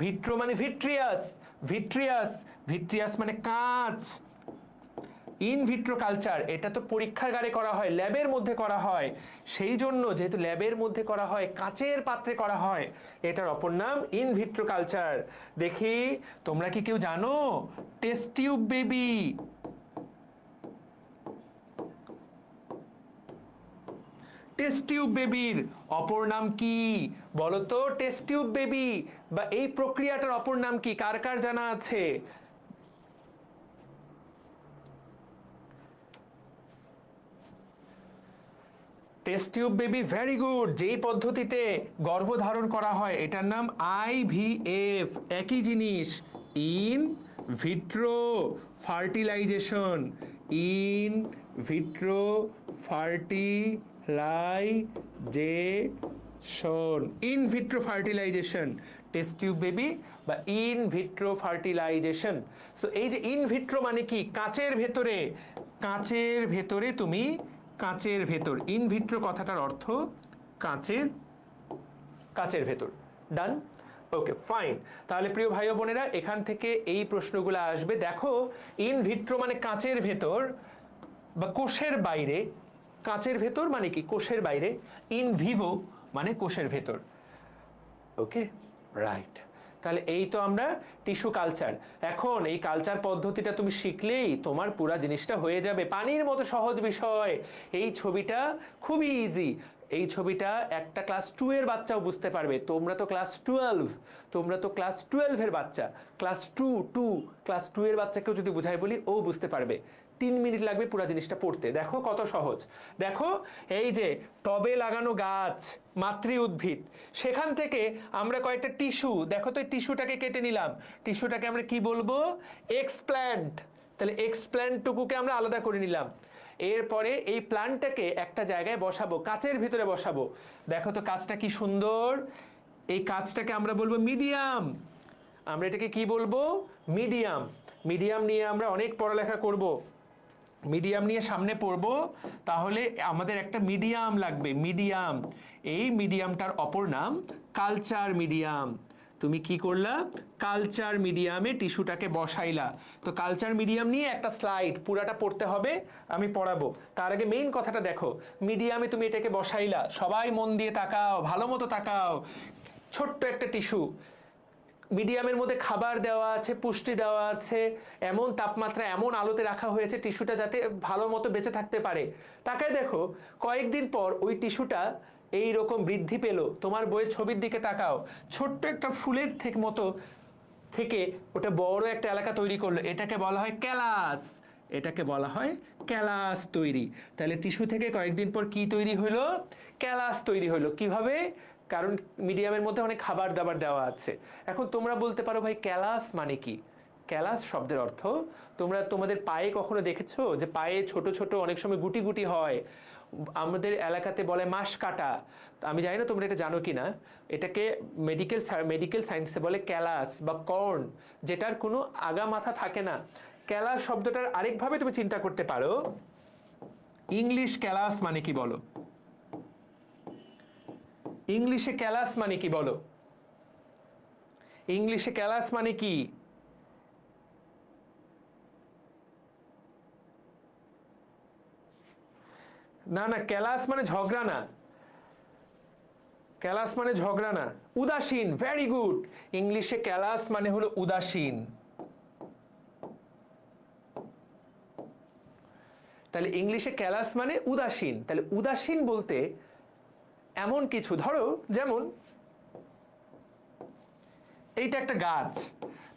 ভিট্রো মানে ভিট্রিয়াস মানে কাঁচ। ইন ভিট্রো কালচার, এটা তো পরীক্ষাগারে করা হয়, ল্যাবের মধ্যে করা হয়। সেই জন্য যেহেতু ল্যাবের মধ্যে করা হয়, কাচের পাত্রে করা হয়, এটার অপর নাম ইন ভিট্রো কালচার। দেখি তোমরা কি কেউ জানো test tube baby? Test tube বেবির অপর নাম কি বলতো? টেস্ট টিউব বেবি বা এই প্রক্রিয়াটার অপর নাম কি? কার কার জানা আছে? Test tube baby, very good. যেই পদ্ধতিতে গর্ভধারণ করা হয় এটার নাম আইভিএফ। একই জিনিস, in vitro fertilisation. In vitro fertilisation, test tube baby বা ইন ভিট্রো ফার্টিলাইজেশন। সো এই যে ইন ভিট্রো মানে কি? কাচের ভেতরে তুমি, কাচের ভেতর। ইন ভিট্রো কথাটার অর্থ কাচের কাচের ভেতর। ডান? Okay fine. তাহলে প্রিয় ভাই ও বোনেরা এখান থেকে এই প্রশ্নগুলো আসবে। দেখো ইন ভিট্রো মানে কাচের ভেতর বা কোষের বাইরে। কাচের ভেতর মানে কি? কোষের বাইরে। ইন ভিভো মানে কোষের ভেতর। Okay right. তাহলে এই তো আমরা টিস্যু কালচার। এখন এই কালচার পদ্ধতিটা তুমি শিখলেই তোমার পুরা জিনিসটা হয়ে যাবে। পানির মতো সহজ বিষয়। এই ছবিটা খুবই ইজি। এই ছবিটা একটা ক্লাস 2 এর বাচ্চাও বুঝতে পারবে। তোমরা তো ক্লাস 12, তোমরা তো ক্লাস 12 এর বাচ্চা। ক্লাস 2 ক্লাস 2 এর বাচ্চাকেও যদি বুঝাই বলি ও বুঝতে পারবে। 3 মিনিট লাগবে পুরো জিনিসটা পড়তে। দেখো কত সহজ। দেখো এই যে টবে লাগানো গাছ, মাতৃ উদ্ভিদ, সেখান থেকে আমরা কয়েকটা টিস্যু, দেখো তো এই টিস্যুটাকে কেটে নিলাম। টিস্যুটাকে আমরা কি বলবো? এক্সপ্ল্যান্ট। তাহলে এক্সপ্ল্যান্টটুকুকে আমরা আলাদা করে নিলাম। এরপরে এই প্ল্যান্টটাকে একটা জায়গায় বসাবো, কাচের ভিতরে বসাবো। দেখো তো কাচটা কি সুন্দর। এই কাচটাকে আমরা বলবো মিডিয়াম। আমরা এটাকে কি বলবো? মিডিয়াম। মিডিয়াম নিয়ে আমরা অনেক পড়ালেখা করব। মিডিয়াম নিয়ে সামনে পড়ব। তাহলে আমাদের একটা মিডিয়াম লাগবে, মিডিয়াম। এই মিডিয়ামটার অপর নাম কালচার মিডিয়াম। তুমি কি করলা? কালচার মিডিয়ামে টিস্যুটাকে বসাইলা। তো কালচার মিডিয়াম নিয়ে একটা স্লাইড পুরাটা পড়তে হবে, আমি পড়াবো। তার আগে মেইন কথাটা দেখো। মিডিয়ামে তুমি এটাকে বসাইলা, সবাই মন দিয়ে তাকাও, ভালো মতো তাকাও। ছোট্ট একটা টিস্যু, মিডিয়ামের মধ্যে খাবার দেওয়া আছে, পুষ্টি দেওয়া আছে, এমন তাপমাত্রা এমন আলোতে রাখা হয়েছে টিস্যুটা যাতে ভালো মতো বেঁচে থাকতে পারে। তাকায় দেখো কয়েকদিন পর ওই টিস্যুটা এই রকম বৃদ্ধি পেল। তোমার বইয়ের ছবির দিকে তাকাও, ছোট্ট একটা ফুলের মতো থেকে ওটা বড় একটা এলাকা তৈরি করলো। এটাকে বলা হয় ক্যালাস। এটাকে বলা হয় ক্যালাস তৈরি। তাহলে টিস্যু থেকে কয়েকদিন পর কি তৈরি হলো? ক্যালাস তৈরি হলো। কিভাবে? কারণ মিডিয়ামের মধ্যে অনেক খাবার দাবার দেওয়া আছে। এখন তোমরা বলতে পারো ভাই ক্যালাস মানে কি? ক্যালাস শব্দের অর্থ, তোমরা তোমাদের পায়ে কখনো দেখেছো যে পায়ে ছোট ছোট অনেক সময় গুটি গুটি হয়? আমাদের এলাকাতে বলে মাস কাটা। আমি জানি না তোমরা এটা জানো কিনা। এটাকে মেডিকেল সায়েন্সে বলে ক্যালাস বা কর্ন, যেটার কোনো আগা মাথা থাকে না। ক্যালাস শব্দটার আরেকভাবে তুমি চিন্তা করতে পারো। ইংলিশ ক্যালাস মানে কি বলো? ইংলিশে ক্যালাস মানে কি বলো? ইংলিশে ক্যালাস মানে কি? না না, ক্যালাস মানে ঝগড়া না। ক্যালাস মানে ঝগড়া না, উদাসীন। Very good. ইংলিশে ক্যালাস মানে হলো উদাসীন। তাহলে ইংলিশে ক্যালাস মানে উদাসীন। তাহলে উদাসীন বলতে এমন কিছু, ধরো যেমন এইটা একটা গাছ।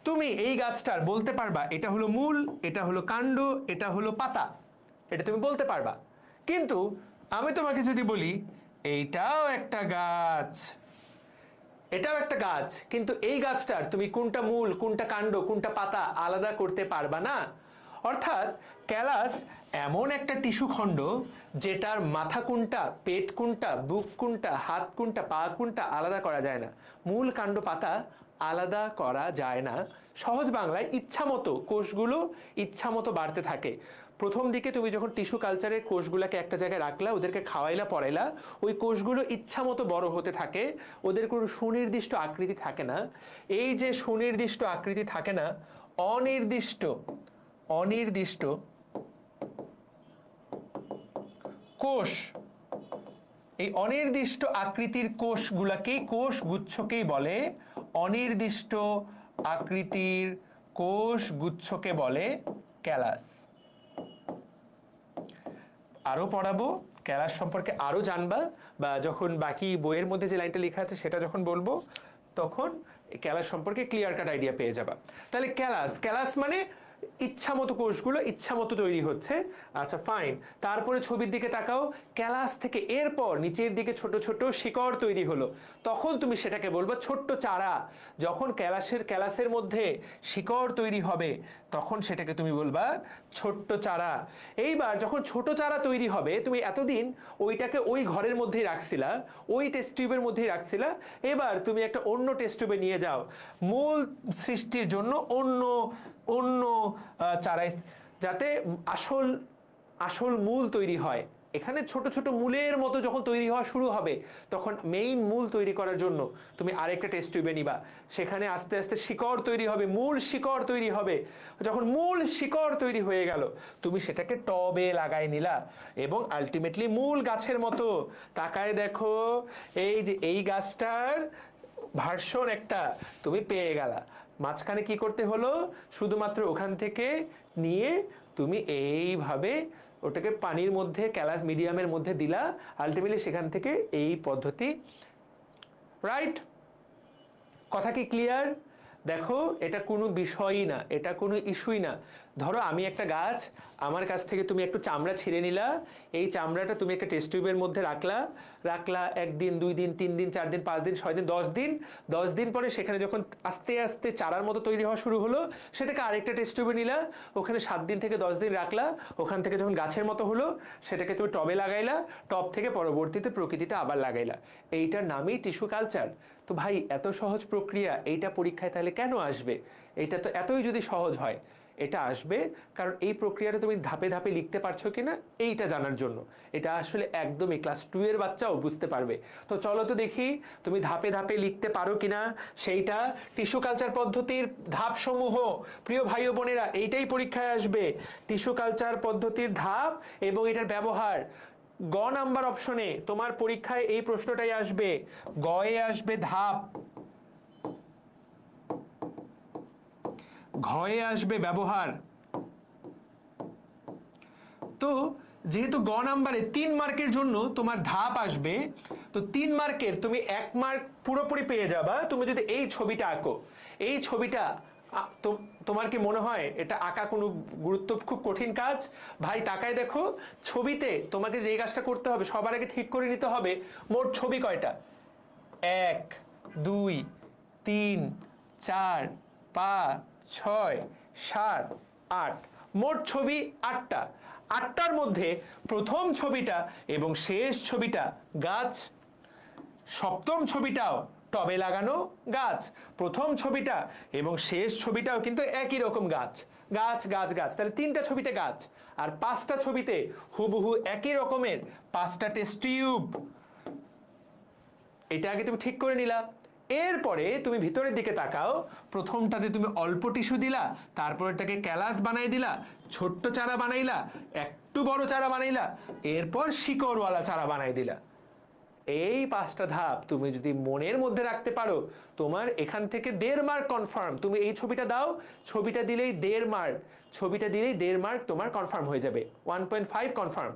তুমি এই গাছটার বলতে পারবা এটা হলো মূল, এটা হলো কাণ্ড, এটা হলো পাতা। এটা তুমি বলতে পারবা। কিন্তু আমি তোমাকে যদি বলি এইটাও একটা গাছ, এটাও একটা গাছ, কিন্তু এই গাছটার তুমি কোনটা মূল, কোনটা কাণ্ড, কোনটা পাতা আলাদা করতে পারবা না। অর্থাৎ ক্যালাস এমন একটা টিস্যু খণ্ড যেটার মাথা কোনটা, পেট কোনটা, বুক কোনটা, হাত কোনটা, পা কোনটা আলাদা করা যায় না। মূল কাণ্ড পাতা আলাদা করা যায় না। সহজ বাংলায় ইচ্ছামতো কোষগুলো ইচ্ছামতো বাড়তে থাকে। প্রথম দিকে তুমি যখন টিস্যু কালচারের কোষগুলোকে একটা জায়গায় রাখলা, ওদেরকে খাওয়াইলা পড়াইলা, ওই কোষগুলো ইচ্ছামতো বড় হতে থাকে। ওদের কোনো সুনির্দিষ্ট আকৃতি থাকে না। এই যে সুনির্দিষ্ট আকৃতি থাকে না, অনির্দিষ্ট অনির্দিষ্ট কোষ, এই অনির্দিষ্ট আকৃতির কোষগুলোকেই, কোষ গুচ্ছকেই বলে অনির্দিষ্ট আকৃতির কোষ গুচ্ছকে বলে ক্যালাস। আরো পড়াবো ক্যালাস সম্পর্কে, আরো জানবা, বা যখন বাকি বইয়ের মধ্যে যে লাইনটা লেখা আছে সেটা যখন বলবো তখন ক্যালাস সম্পর্কে ক্লিয়ার কাট আইডিয়া পেয়ে যাবা। তাহলে ক্যালাস, ক্যালাস মানে ইচ্ছামতো কোষগুলো ইচ্ছামতো তৈরি হচ্ছে। আচ্ছা ফাইন। তারপরে ছবির দিকে তাকাও, ক্যালাস থেকে এরপর নিচের দিকে ছোট ছোট শিকড় তৈরি হলো। তখন তুমি সেটাকে বলবো ছোট্ট চারা। যখন ক্যালাসের মধ্যে শিকড় তৈরি হবে তখন সেটাকে তুমি বলবা ছোট্ট চারা। এইবার যখন ছোট চারা তৈরি হবে, তুমি এতদিন ওইটাকে ওই ঘরের মধ্যেই রাখছিলা, ওই টেস্ট টিউবের মধ্যেই রাখছিলা। এবার তুমি একটা অন্য টেস্ট টিউবে নিয়ে যাও, মূল সৃষ্টির জন্য অন্য অন্য চারায়, যাতে আসল মূল তৈরি হয়। এখানে ছোট ছোট মূলের মতো যখন তৈরি হওয়া শুরু হবে তখন মেইন মূল তৈরি করার জন্য তুমি আরেকটা টেস্ট টিউবে নিবা, সেখানে আস্তে আস্তে শিকড় তৈরি হবে, মূল শিকড় তৈরি হবে। যখন মূল শিকড় তৈরি হয়ে গেল তুমি সেটাকে টবে লাগাই নিলা এবং আলটিমেটলি মূল গাছের মতো তাকায় দেখো এই যে এই গাছটার ভার্সন একটা তুমি পেয়ে গেলা। মাঝখানে কি করতে হলো, শুধুমাত্র ওখান থেকে নিয়ে তুমি এইভাবে ওটাকে পানির মধ্যে ক্যালাস মিডিয়ামের মধ্যে দিলা, আলটিমেটলি সেখান থেকে এই পদ্ধতি। রাইট? কথা কি ক্লিয়ার? দেখো এটা কোনো বিষয়ই না, এটা কোনো ইস্যুই না। ধরো আমি একটা গাছ, আমার কাছ থেকে তুমি একটু চামড়া ছিঁড়ে নিলা, এই চামড়াটা তুমি একটা টেস্ট টিউবের মধ্যে রাখলা 1 দিন 2 দিন 3 দিন 4 দিন 5 দিন 6 দিন 10 দিন পরে সেখানে যখন আস্তে আস্তে চারার মতো তৈরি হওয়া শুরু হলো সেটাকে আরেকটা টেস্ট টিউবে নিলা, ওখানে 7 দিন থেকে 10 দিন রাখলা, ওখান থেকে যখন গাছের মতো হলো সেটাকে তুমি টবে লাগাইলা, টব থেকে পরবর্তীতে প্রকৃতিতে আবার লাগাইলা। এইটার নামই টিস্যু কালচার। তো ভাই এত সহজ প্রক্রিয়া, এইটা পরীক্ষায় তাহলে কেন আসবে? এটা তো এতই যদি সহজ হয়, এটা আসবে কারণ এই প্রক্রিয়াটা তুমি ধাপে ধাপে লিখতে পারছো কিনা এইটা জানার জন্য। এটা আসলে একদমই ক্লাস 2 এর বাচ্চাও বুঝতে পারবে। তো চলো তো দেখি তুমি ধাপে ধাপে লিখতে পারো কিনা সেইটা। টিস্যু কালচার পদ্ধতির ধাপসমূহ প্রিয় ভাই ও বোনেরা এইটাই পরীক্ষায় আসবে, টিস্যু কালচার পদ্ধতির ধাপ এবং এটার ব্যবহার। গ নাম্বার অপশনে তোমার পরীক্ষায় এই প্রশ্নটাই আসবে, গয়ে আসবে ধাপ, ঘয়ে আসবে ব্যবহার। তো যেহেতু গ নাম্বারে 3 মার্কের জন্য তোমার ধাপ আসবে, তো 3 মার্কের তুমি 1 মার্ক পুরোপুরি পেয়ে যাবা তুমি যদি এই ছবিটা আঁকো। এই ছবিটা তোমার কি মনে হয় এটা আঁকা কোনো খুব কঠিন কাজ? ভাই তাকায় দেখো, ছবিতে তোমাকে যে কাজটা করতে হবে সবার আগে ঠিক করে নিতে হবে মোট ছবি কয়টা। 1 2 3 4 5 6 7 8, মোট ছবি 8টা। 8টার মধ্যে প্রথম ছবিটা এবং শেষ ছবিটা গাছ, সপ্তম ছবিটাও টবে লাগানো গাছ, প্রথম ছবিটা এবং শেষ ছবিটাও কিন্তু একই রকম গাছ, গাছ গাছ গাছ। তাহলে 3টা ছবিতে গাছ আর 5টা ছবিতে হুবহু একই রকমের 5টা টেস্ট টিউব। এটা আগে তুমি ঠিক করে নিলা। এরপরে তুমি ভিতরের দিকে তাকাও, প্রথমটাতে তুমি অল্প টিস্যু দিলা, তারপর এটাকে ক্যালাস বানাই দিলা, ছোট্ট চারা বানাইলা, একটু বড় চারা বানাইলা, এরপর শিকড়ওয়ালা চারা বানাই দিলা। এই 5টা ধাপ তুমি যদি মনের মধ্যে রাখতে পারো তোমার এখান থেকে 1.5 মার্ক কনফার্ম। তুমি এই ছবিটা দাও, ছবিটা দিলেই 1.5 মার্ক, ছবিটা দিলেই 1.5 মার্ক তোমার কনফার্ম হয়ে যাবে, 1.5 কনফার্ম।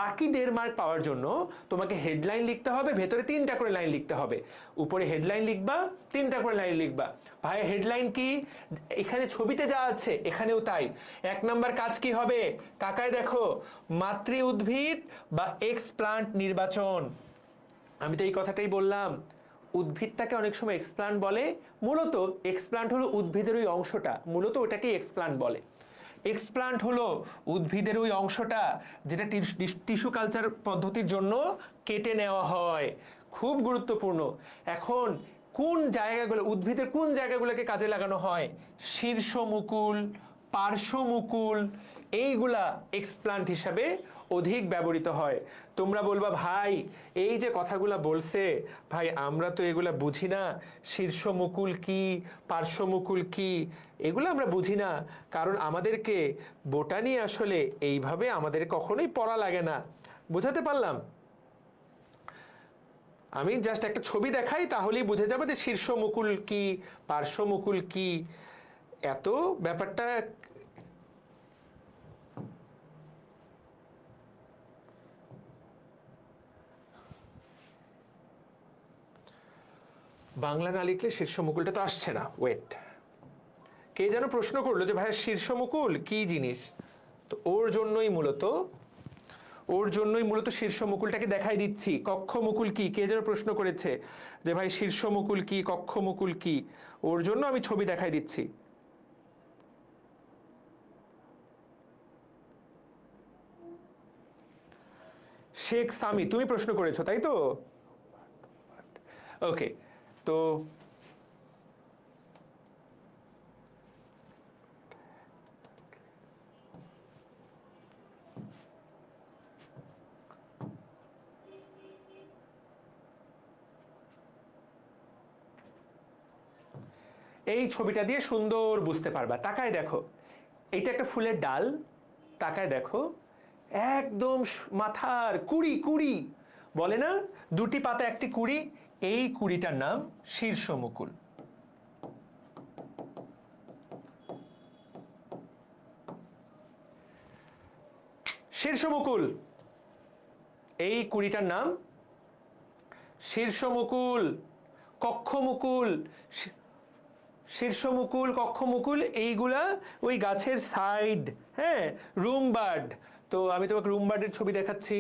বাকি 1.5 মার্ক পাওয়ার জন্য তোমাকে হেডলাইন লিখতে হবে, ভেতরে 3টা করে লাইন লিখতে হবে। উপরে হেডলাইন লিখবা, 3টা করে লাইন লিখবা। ভাই হেডলাইন কি? এখানে ছবিতে যা আছে এখানেও তাই। 1 নাম্বার কাজ কি হবে তাকায় দেখো, মাতৃ উদ্ভিদ বা এক্স প্লান্ট নির্বাচন। আমি তো এই কথাটাই বললাম, উদ্ভিদটাকে অনেক সময় এক্সপ্লান্ট বলে, মূলত এক্সপ্লান্ট হলো উদ্ভিদের ওই অংশটা, মূলত ওটাকেই এক্সপ্লান্ট বলে। এক্সপ্লান্ট হলো উদ্ভিদের ওই অংশটা যেটা টিস্যু কালচার পদ্ধতির জন্য কেটে নেওয়া হয়। খুব গুরুত্বপূর্ণ। এখন কোন জায়গাগুলো, উদ্ভিদের কোন জায়গাগুলোকে কাজে লাগানো হয়? শীর্ষ মুকুল, পার্শ্ব মুকুল, এইগুলা এক্সপ্লান্ট হিসাবে অধিক ব্যবহৃত হয়। তোমরা বলবা ভাই এই যে কথাগুলা বলছে ভাই আমরা তো এগুলা বুঝি না, শীর্ষ মুকুল কি পার্শ্ব মুকুল কি এগুলো আমরা বুঝি না, কারণ আমাদেরকে বোটানি আসলে এইভাবে আমাদের কখনোই পড়া লাগে না। বুঝাতে পারলাম? আমি জাস্ট একটা ছবি দেখাই তাহলেই বুঝে যাবে যে শীর্ষ মুকুল কি পার্শ্ব মুকুল কি। এত ব্যাপারটা বাংলা না লিখলে শীর্ষ মুকুলটা তো আসছে না। ওয়েট, কে যেন প্রশ্ন করলো যে ভাইয়া শীর্ষ মুকুল কি জিনিস, তো ওর জন্যই মূলত শীর্ষ মুকুলটাকে দেখাই দিচ্ছি। কক্ষ মুকুল কি, কে যেন প্রশ্ন করেছে যে ভাই শীর্ষ মুকুল কি কক্ষ মুকুল কি, ওর জন্য আমি ছবি দেখাই দিচ্ছি। শেখ সামি তুমি প্রশ্ন করেছো তাই তো? ওকে, তো এই ছবিটা দিয়ে সুন্দর বুঝতে পারবা। তাকায় দেখো, এইটা একটা ফুলের ডাল, তাকায় দেখো, একদম মাথার কুড়ি কুড়ি, বলে না দুটি পাতা একটি কুড়ি, এই কুড়িটার নাম শীর্ষমুকুল। শীর্ষমুকুল, এই কুড়িটার নাম শীর্ষমুকুল। কক্ষমুকুল, শীর্ষমুকুল, কক্ষমুকুল এইগুলা ওই গাছের সাইড। হ্যাঁ, রুম বার্ড। তো আমি তোমাকে রুম বার্ডের ছবি দেখাচ্ছি।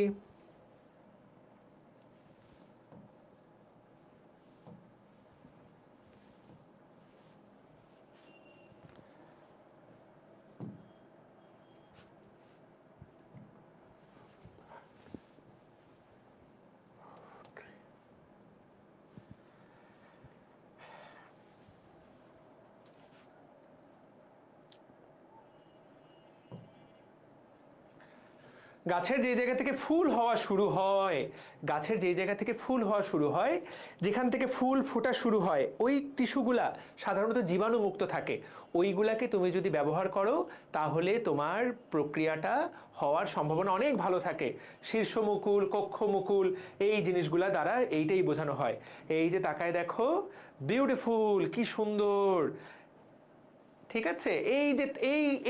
গাছের যে জায়গা থেকে ফুল হওয়া শুরু হয়, গাছের যে জায়গা থেকে ফুল হওয়া শুরু হয়, যেখান থেকে ফুল ফোটা শুরু হয়, ওই টিস্যুগুলা সাধারণত জীবাণুমুক্ত থাকে। ওইগুলাকে তুমি যদি ব্যবহার করো তাহলে তোমার প্রক্রিয়াটা হওয়ার সম্ভাবনা অনেক ভালো থাকে। শীর্ষমুকুল, কক্ষমুকুল, এই জিনিসগুলা দ্বারা এইটাই বোঝানো হয়। এই যে তাকায় দেখো, বিউটিফুল, কি সুন্দর। ঠিক আছে, এই যে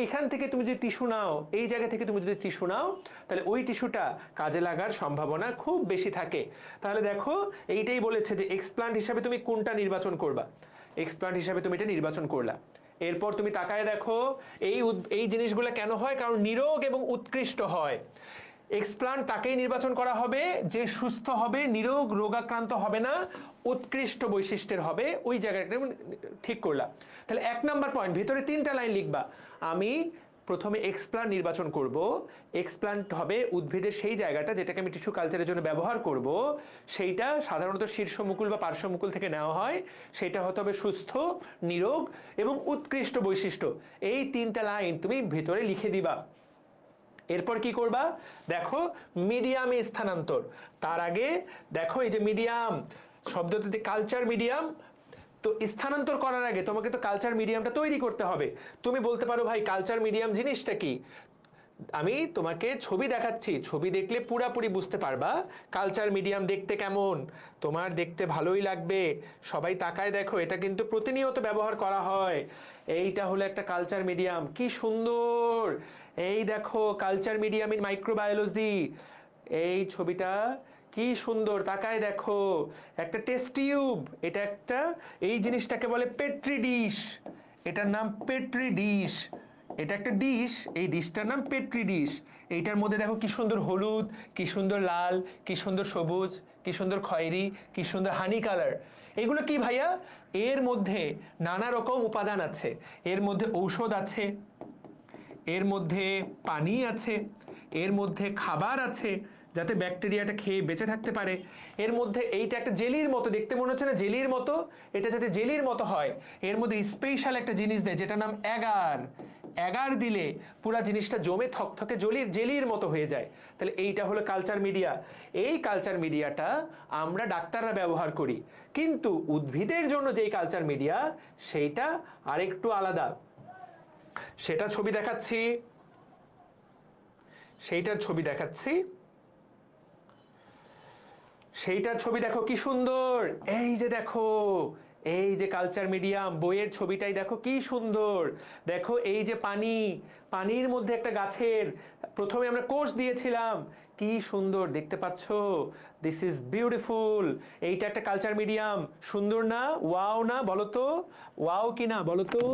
এখান থেকে তুমি যদি টিস্যু নাও, এই জায়গা থেকে তুমি যদি টিস্যু নাও, তাহলে ওই টিস্যুটা কাজে লাগার সম্ভাবনা খুব বেশি থাকে। তাহলে দেখো, এইটাই বলেছে যে এক্সপ্লান্ট হিসাবে তুমি কোনটা নির্বাচন করবা। এক্সপ্লান্ট হিসাবে তুমি এটা নির্বাচন করলা। এরপর তুমি তাকায় দেখো, এই জিনিসগুলো কেন হয়? কারণ নিরোগ এবং উৎকৃষ্ট হয়। এক্সপ্লান্ট তাকেই নির্বাচন করা হবে যে সুস্থ হবে, নিরোগ, রোগাক্রান্ত হবে না, উৎকৃষ্ট বৈশিষ্ট্যের হবে। ওই জায়গাটা ঠিক করলাম। তাহলে 1 নাম্বার পয়েন্ট, ভিতরে 3টা লাইন লিখবা। আমি প্রথমে এক্সপ্লান্ট নির্বাচন করব। এক্সপ্লান্ট হবে উদ্ভিদের সেই জায়গাটা যেটাকে আমি টিস্যু কালচারের জন্য ব্যবহার করব, সেইটা সাধারণত শীর্ষমুকুল বা পার্শ্বমুকুল থেকে নেওয়া হয়। সেটা হতে হবে সুস্থ, নিরোগ এবং উৎকৃষ্ট বৈশিষ্ট্য। এই 3টা লাইন তুমি ভিতরে লিখে দিবা। এরপর কি করবা? দেখো, মিডিয়ামে স্থানান্তর। তার আগে দেখো, এই যে মিডিয়াম শব্দটিতে কালচার মিডিয়াম, তো স্থানান্তর করার আগে তোমাকে তো কালচার মিডিয়ামটা তৈরি করতে হবে। তুমি বলতে পারো, ভাই কালচার মিডিয়াম জিনিসটা কি? আমি তোমাকে ছবি দেখাচ্ছি, ছবি দেখলে পুরাপুরি বুঝতে পারবা কালচার মিডিয়াম দেখতে কেমন। তোমার দেখতে ভালোই লাগবে। সবাই তাকায় দেখো, এটা কিন্তু প্রতিনিয়ত ব্যবহার করা হয়। এইটা হলো একটা কালচার মিডিয়াম, কি সুন্দর। এই দেখো, কালচার মিডিয়াম ইন মাইক্রোবায়োলজি, এই ছবিটা কি সুন্দর। তাকায় দেখো, একটা টেস্ট টিউব, এটা একটা, এই জিনিসটাকে বলে পেট্রি ডিশ। এটার নাম পেট্রি ডিশ। এটা একটা ডিশ, এই ডিশটার নাম পেট্রি ডিশ। এইটার মধ্যে দেখো কি সুন্দর হলুদ, কি সুন্দর লাল, কি সুন্দর সবুজ, কি সুন্দর খয়েরি, কি সুন্দর হানি কালার। এগুলো কি ভাইয়া? এর মধ্যে নানা রকম উপাদান আছে। এর মধ্যে ঔষধ আছে, এর মধ্যে পানি আছে, এর মধ্যে খাবার আছে যাতে ব্যাকটেরিয়াটা খেয়ে বেঁচে থাকতে পারে। এর মধ্যে এইটা একটা জেলির মতো, দেখতে মনে হচ্ছে না জেলির মতো? এটা যাতে জেলির মতো হয়, এর মধ্যে স্পেশাল একটা জিনিস দেয় যেটার নাম অ্যাগার। অ্যাগার দিলে পুরো জিনিসটা জমে থকথকে জেলির মতো হয়ে যায়। তাহলে এইটা হলো কালচার মিডিয়া। এই কালচার মিডিয়াটা আমরা ডাক্তাররা ব্যবহার করি, কিন্তু উদ্ভিদের জন্য যেই কালচার মিডিয়া সেইটা আরেকটু আলাদা। সেটা ছবি দেখাচ্ছি, সেইটার ছবি দেখাচ্ছি। সেইটার ছবি দেখো কি সুন্দর। এই যে দেখো, এই যে কালচার মিডিয়াম, বইয়ের ছবিটাই দেখো কি সুন্দর। দেখো, এই যে পানি, পানির মধ্যে একটা গাছের, প্রথমে আমরা কোষ দিয়েছিলাম, কি সুন্দর দেখতে পাচ্ছ। This is beautiful. এইটা একটা কালচার মিডিয়াম, সুন্দর না? ওয়াও না? বলো তো ওয়াও কি না, বলো তো।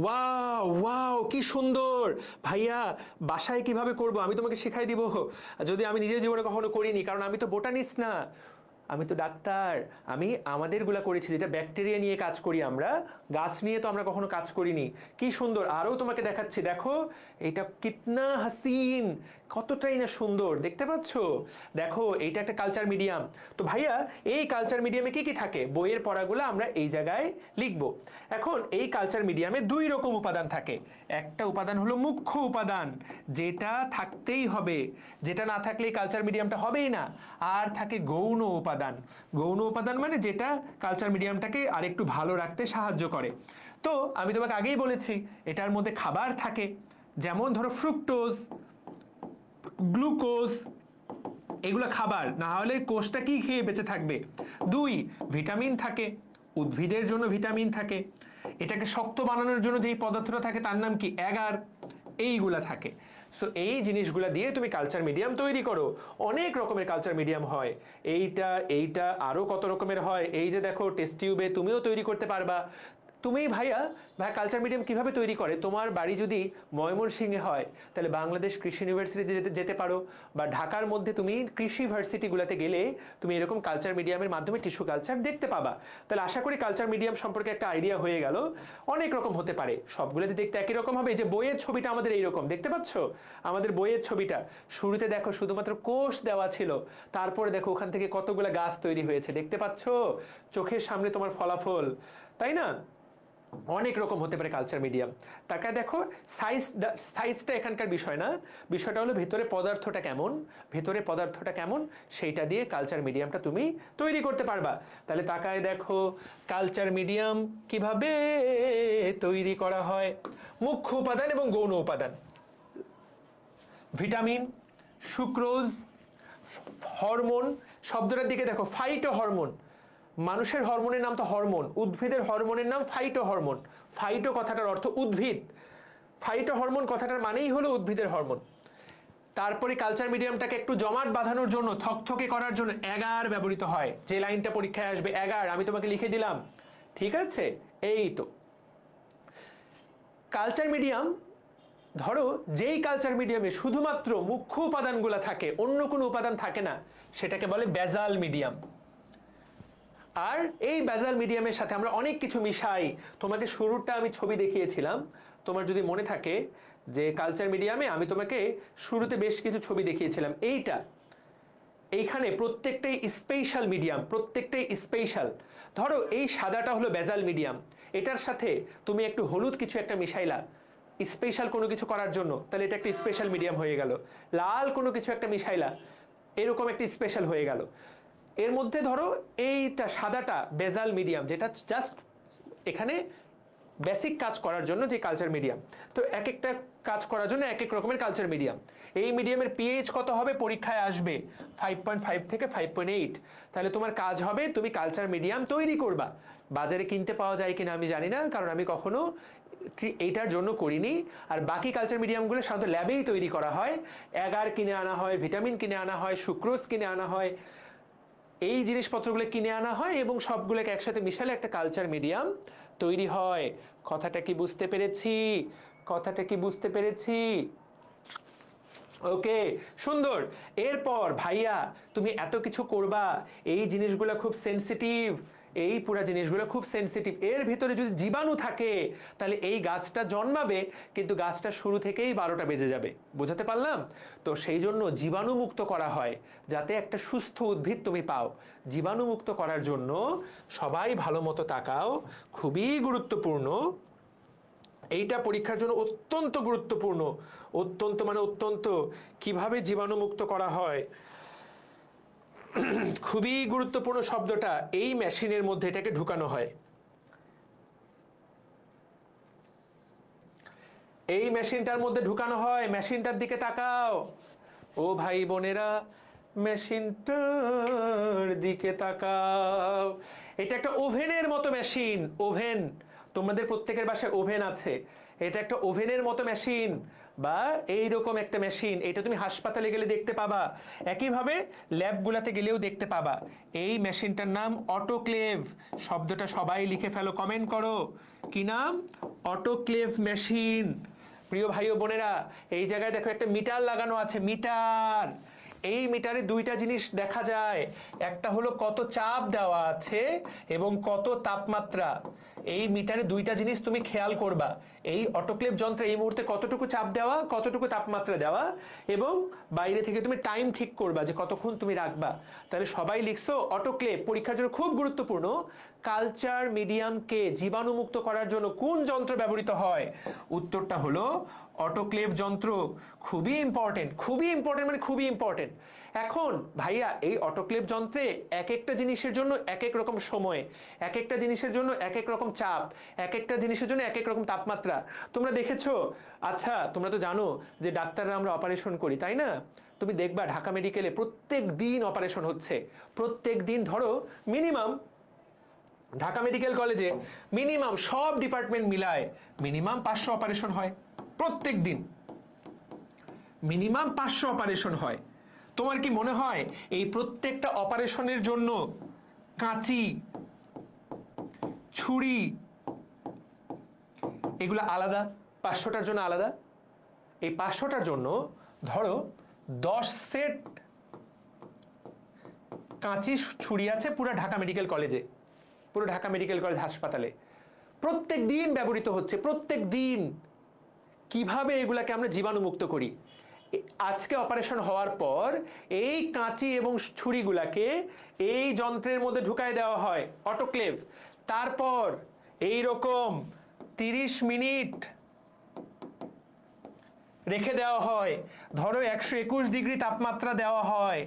ওয়াও ওয়াও, কি সুন্দর। ভাইয়া বাসায় কিভাবে করব আমি তোমাকে শেখাই দিব, যদি আমি নিজের জীবনে কখনো করিনি, কারণ আমি তো বোটানিস্ট না, আমি তো ডাক্তার। আমি আমাদেরগুলা করেছি, যেটা ব্যাকটেরিয়া নিয়ে কাজ করি আমরা, গাছ নিয়ে তো আমরা কখনো কাজ করিনি। কি সুন্দর। আরও তোমাকে দেখাচ্ছি, দেখো এটা কিতনা হাসিন, কতটাই না সুন্দর, দেখতে পাচ্ছ? দেখো এইটা একটা কালচার মিডিয়াম। তো ভাইয়া এই কালচার মিডিয়ামে কি কি থাকে, বইয়ের পড়াগুলো আমরা এই জায়গায় লিখব। এখন এই কালচার মিডিয়ামে দুই রকম উপাদান থাকে। একটা উপাদান হলো মুখ্য উপাদান, যেটা থাকতেই হবে, যেটা না থাকলে এই কালচার মিডিয়ামটা হবেই না। আর থাকে গৌণ উপাদান। গৌণ উপাদান মানে যেটা কালচার মিডিয়ামটাকে আরেকটু ভালো রাখতে সাহায্য করে। তো আমি তোমাকে আগেই বলেছি এটার মধ্যে খাবার থাকে, যেমন ধরো ফ্রুক্টোজ, গ্লুকোজ, এগুলো খাবার, না হলে কোষটা কি খেয়ে বেঁচে থাকবে। দুই, ভিটামিন থাকে, উদ্ভিদের জন্য ভিটামিন থাকে। এটাকে শক্ত বানানোর জন্য যেই পদার্থটা থাকে তার নাম কি, অ্যাগার। এইগুলা থাকে। সো এই জিনিসগুলা দিয়ে তুমি কালচার মিডিয়াম তৈরি করো। অনেক রকমের কালচার মিডিয়াম হয়, এইটা এইটা আরো কত রকমের হয়। এই যে দেখো টেস্ট টিউবে তুমিও তৈরি করতে পারবা। তুমি ভাইয়া কালচার মিডিয়াম কিভাবে তৈরি করে, তোমার বাড়ি যদি ময়মনসিংহে হয় তাহলে বাংলাদেশ কৃষি ইউনিভার্সিটি যেতে পারো, বা ঢাকার মধ্যে তুমি কৃষি ইউনিভার্সিটিগুলোতে গেলে তুমি এরকম কালচার মিডিয়ামের মাধ্যমে টিস্যু কালচার দেখতে পাবা। তাহলে আশা করি কালচার মিডিয়াম সম্পর্কে একটা আইডিয়া হয়ে গেল। অনেক রকম হতে পারে, সবগুলো যে দেখতে একই রকম হবে। যে বইয়ের ছবিটা আমাদের এইরকম, দেখতে পাচ্ছ আমাদের বইয়ের ছবিটা? শুরুতে দেখো শুধুমাত্র কোষ দেওয়া ছিল, তারপরে দেখো ওখান থেকে কতগুলো গাছ তৈরি হয়েছে, দেখতে পাচ্ছ? চোখের সামনে তোমার ফলাফল, তাই না? অনেক রকম হতে পারে কালচার মিডিয়াম। তাকে দেখো সাইজটা এখানকার বিষয় না, বিষয়টা হলো ভেতরে পদার্থটা কেমন, ভেতরে পদার্থটা কেমন সেইটা দিয়ে কালচার মিডিয়ামটা তুমি তৈরি করতে পারবা। তাহলে তাকায় দেখো কালচার মিডিয়াম কিভাবে তৈরি করা হয়। মুখ্য উপাদান এবং গৌণ উপাদান, ভিটামিন, সুক্রোজ, হরমোন। শব্দটার দিকে দেখো, ফাইটো হরমোন। মানুষের হরমোনের নাম তো হরমোন, উদ্ভিদের হরমোনের নাম ফাইটো হরমোন। ফাইটো কথাটার অর্থ উদ্ভিদ, ফাইটো হরমোন কথাটার মানেই হলো উদ্ভিদের হরমোন। তারপরে কালচার মিডিয়ামটাকে একটু জমাট বাঁধানোর জন্য, থকথকে করার জন্য অ্যাগার ব্যবহৃত হয়। যে লাইনটা পরীক্ষায় আসবে অ্যাগার, আমি তোমাকে লিখে দিলাম, ঠিক আছে? এই তো কালচার মিডিয়াম। ধরো যেই কালচার মিডিয়ামে শুধুমাত্র মুখ্য উপাদানগুলো থাকে, অন্য কোনো উপাদান থাকে না, সেটাকে বলে বেজাল মিডিয়াম। আর এই বেজাল মিডিয়ামের সাথে আমরা অনেক কিছু মিশাই। তোমাকে শুরুটা আমি ছবি দেখিয়েছিলাম, তোমার যদি মনে থাকে যে কালচার মিডিয়ামে আমি তোমাকে শুরুতে বেশ কিছু ছবি দেখিয়েছিলাম। এইখানে প্রত্যেকটাই স্পেশাল মিডিয়াম, প্রত্যেকটাই স্পেশাল। ধরো এই সাদাটা হলো বেজাল মিডিয়াম, এটার সাথে তুমি একটু হলুদ কিছু একটা মিশাইলা স্পেশাল কোনো কিছু করার জন্য, তাহলে এটা একটা স্পেশাল মিডিয়াম হয়ে গেল। লাল কোনো কিছু একটা মিশাইলা, এরকম একটা স্পেশাল হয়ে গেল। এর মধ্যে ধরো এইটা সাদাটা বেজাল মিডিয়াম, যেটা জাস্ট এখানে বেসিক কাজ করার জন্য যে কালচার মিডিয়াম। তো এক একটা কাজ করার জন্য এক এক রকমের কালচার মিডিয়াম। এই মিডিয়ামের পিএইচ কত হবে পরীক্ষায় আসবে, 5.5 থেকে 5.8। তাহলে তোমার কাজ হবে তুমি কালচার মিডিয়াম তৈরি করবা। বাজারে কিনতে পাওয়া যায় কিনা আমি জানি না, কারণ আমি কখনো এইটার জন্য করিনি। আর বাকি কালচার মিডিয়ামগুলো সাধারণত ল্যাবেই তৈরি করা হয়। অ্যাগার কিনে আনা হয়, ভিটামিন কিনে আনা হয়, সুক্রোজ কিনে আনা হয়, এই জিনিসপত্রগুলো কিনে আনা হয় এবং সবগুলোকে একসাথে মিশালে একটা কালচার মিডিয়াম তৈরি হয়। কথাটা কি বুঝতে পেরেছি? কথাটা কি বুঝতে পেরেছি? ওকে, সুন্দর। এরপর ভাইয়া তুমি এত কিছু করবা, এই জিনিসগুলো খুব সেনসিটিভ, এই পুরা জিনিসগুলো খুব সেনসিটিভ। এর ভিতরে যদি জীবাণু থাকে তাহলে এই গাছটা জন্মাবে, কিন্তু গাছটা শুরু থেকেই 12টা বেজে যাবে। বুঝাতে পারলাম? তো সেই জন্য জীবাণু মুক্ত করা হয় যাতে একটা সুস্থ উদ্ভিদ তুমি পাও। জীবাণু মুক্ত করার জন্য সবাই ভালো মতো তাকাও, খুবই গুরুত্বপূর্ণ। এইটা পরীক্ষার জন্য অত্যন্ত গুরুত্বপূর্ণ। অত্যন্ত মানে অত্যন্ত। কিভাবে জীবাণু মুক্ত করা হয়, খুবই গুরুত্বপূর্ণ শব্দটা। এই মেশিনের মধ্যে এটাকে ঢুকানো হয়, এই মেশিনটার মধ্যে ঢুকানো হয়। মেশিনটার দিকে তাকাও ও ভাই বোনেরা, মেশিনটার দিকে তাকাও। এটা একটা ওভেনের মতো মেশিন। ওভেন, তোমাদের প্রত্যেকের বাসায় ওভেন আছে। এটা একটা ওভেনের মতো মেশিন বা এইরকম একটা মেশিন। এটা তুমি হাসপাতালে গেলে দেখতে পাবা, একইভাবে ল্যাবগুলোতে গেলেও দেখতে পাবা। এই মেশিনটার নাম অটোক্লেভ। শব্দটা সবাই লিখে ফেলো, কমেন্ট করো। কি নাম? Autoclave machine. প্রিয় ভাই ও বোনেরা, এই জায়গায় দেখো একটা মিটার লাগানো আছে, মিটার। এই মিটারে দুইটা জিনিস দেখা যায়, একটা হলো কত চাপ দেওয়া আছে এবং কত তাপমাত্রা। এই মিটারে দুইটা জিনিস তুমি খেয়াল করবা, এই অটোক্লেভ যন্ত্রে এই মুহূর্তে কতটুকু চাপ দেওয়া, কতটুকু তাপমাত্রা দেওয়া, এবং বাইরে থেকে তুমি টাইম ঠিক করবা যে কতক্ষণ তুমি রাখবা। তাহলে সবাই লিখছো অটোক্লেভ পরীক্ষার জন্য খুব গুরুত্বপূর্ণ। কালচার মিডিয়ামকে জীবাণুমুক্ত করার জন্য কোন যন্ত্র ব্যবহৃত হয়? উত্তরটা হলো অটোক্লেভ যন্ত্র। খুবই ইম্পর্টেন্ট, খুবই ইম্পর্টেন্ট, মানে খুবই ইম্পর্টেন্ট। এখন ভাইয়া এই অটোক্লেভ যন্ত্রে এক একটা জিনিসের জন্য এক এক রকম সময়, এক একটা জিনিসের জন্য এক এক রকম চাপ, এক একটা জিনিসের জন্য এক এক রকম তাপমাত্রা। তোমরা দেখেছো? আচ্ছা তোমরা তো জানো যে ডাক্তাররা আমরা অপারেশন করি, তাই না? তুমি দেখবা ঢাকা মেডিকেলে প্রত্যেক দিন অপারেশন হচ্ছে, প্রত্যেক দিন ধরো মিনিমাম ঢাকা মেডিকেল কলেজে মিনিমাম সব ডিপার্টমেন্ট মিলায় মিনিমাম 500 অপারেশন হয় প্রত্যেক দিন, মিনিমাম 500 অপারেশন হয়। তোমার কি মনে হয় এই প্রত্যেকটা অপারেশনের জন্য কাঁচি, ছুরি এগুলো আলাদা? 500টার জন্য আলাদা? এই 500টার জন্য ধরো 10 সেট কাঁচি ছুরি আছে পুরো ঢাকা মেডিকেল কলেজে, পুরো ঢাকা মেডিকেল কলেজ হাসপাতালে প্রত্যেক দিন ব্যবহৃত হচ্ছে, প্রত্যেক দিন। কিভাবে এগুলাকে আমরা জীবাণুমুক্ত করি? আজকে অপারেশন হওয়ার পর এই কাঁচি এবং ছুরিগুলাকে এই যন্ত্রের মধ্যে ঢুকায় দেওয়া হয় অটোক্লেভ। তারপর এই রকম 30 মিনিট রেখে দেওয়া হয়। ধরো 121 ডিগ্রি তাপমাত্রা দেওয়া হয়,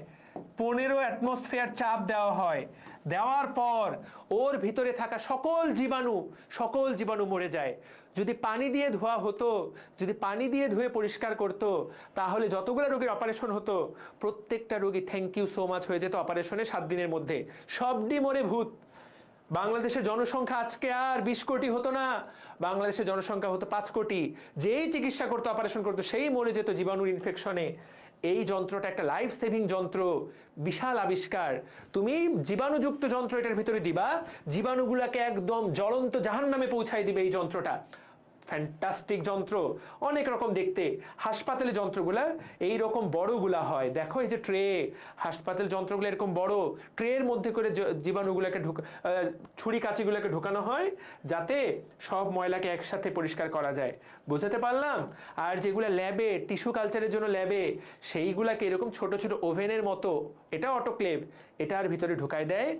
15 অ্যাটমসফিয়ার চাপ দেওয়া হয়। দেওয়ার পর ওর ভিতরে থাকা সকল জীবাণু মরে যায়। যদি পানি দিয়ে ধোয়া হতো, যদি পানি দিয়ে ধুয়ে পরিষ্কার করতো, তাহলে যতগুলো রোগীর অপারেশন হতো প্রত্যেকটা রোগী থ্যাংক ইউ সো মাচ হয়ে যেত অপারেশনে 7 দিনের মধ্যে। সবডি মরে ভূত। বাংলাদেশের জনসংখ্যা আজকে আর 20 কোটি হতো না, বাংলাদেশের জনসংখ্যা হতো 5 কোটি। যেই চিকিৎসা করতো, অপারেশন করতো, সেই মরে যেত জীবাণুর ইনফেকশনে। এই যন্ত্রটা একটা লাইফ সেভিং যন্ত্র, বিশাল আবিষ্কার। তুমি জীবাণুযুক্ত যন্ত্র এটার ভিতরে দিবা, জীবাণুগুলাকে একদম জ্বলন্ত জাহান্নামে পৌঁছায় দিবে এই যন্ত্রটা। ফ্যান্টাস্টিক যন্ত্র, অনেক রকম দেখতে। হাসপাতালে যন্ত্রগুলা এই রকম বড়গুলা হয়, দেখো এই যে ট্রে, হাসপাতাল যন্ত্রগুলো এরকম বড় ট্রের মধ্যে করে জীবাণুগুলাকে ছুরি কাঁচিগুলাকে ঢোকানো হয় যাতে সব ময়লাকে একসাথে পরিষ্কার করা যায়। বুঝাতে পারলাম? আর যেগুলো ল্যাবে, টিস্যু কালচারের জন্য ল্যাবে, সেইগুলাকে এরকম ছোট ছোট ওভেনের মতো, এটা অটোক্লেভ, এটার ভিতরে ঢুকায় দেয়।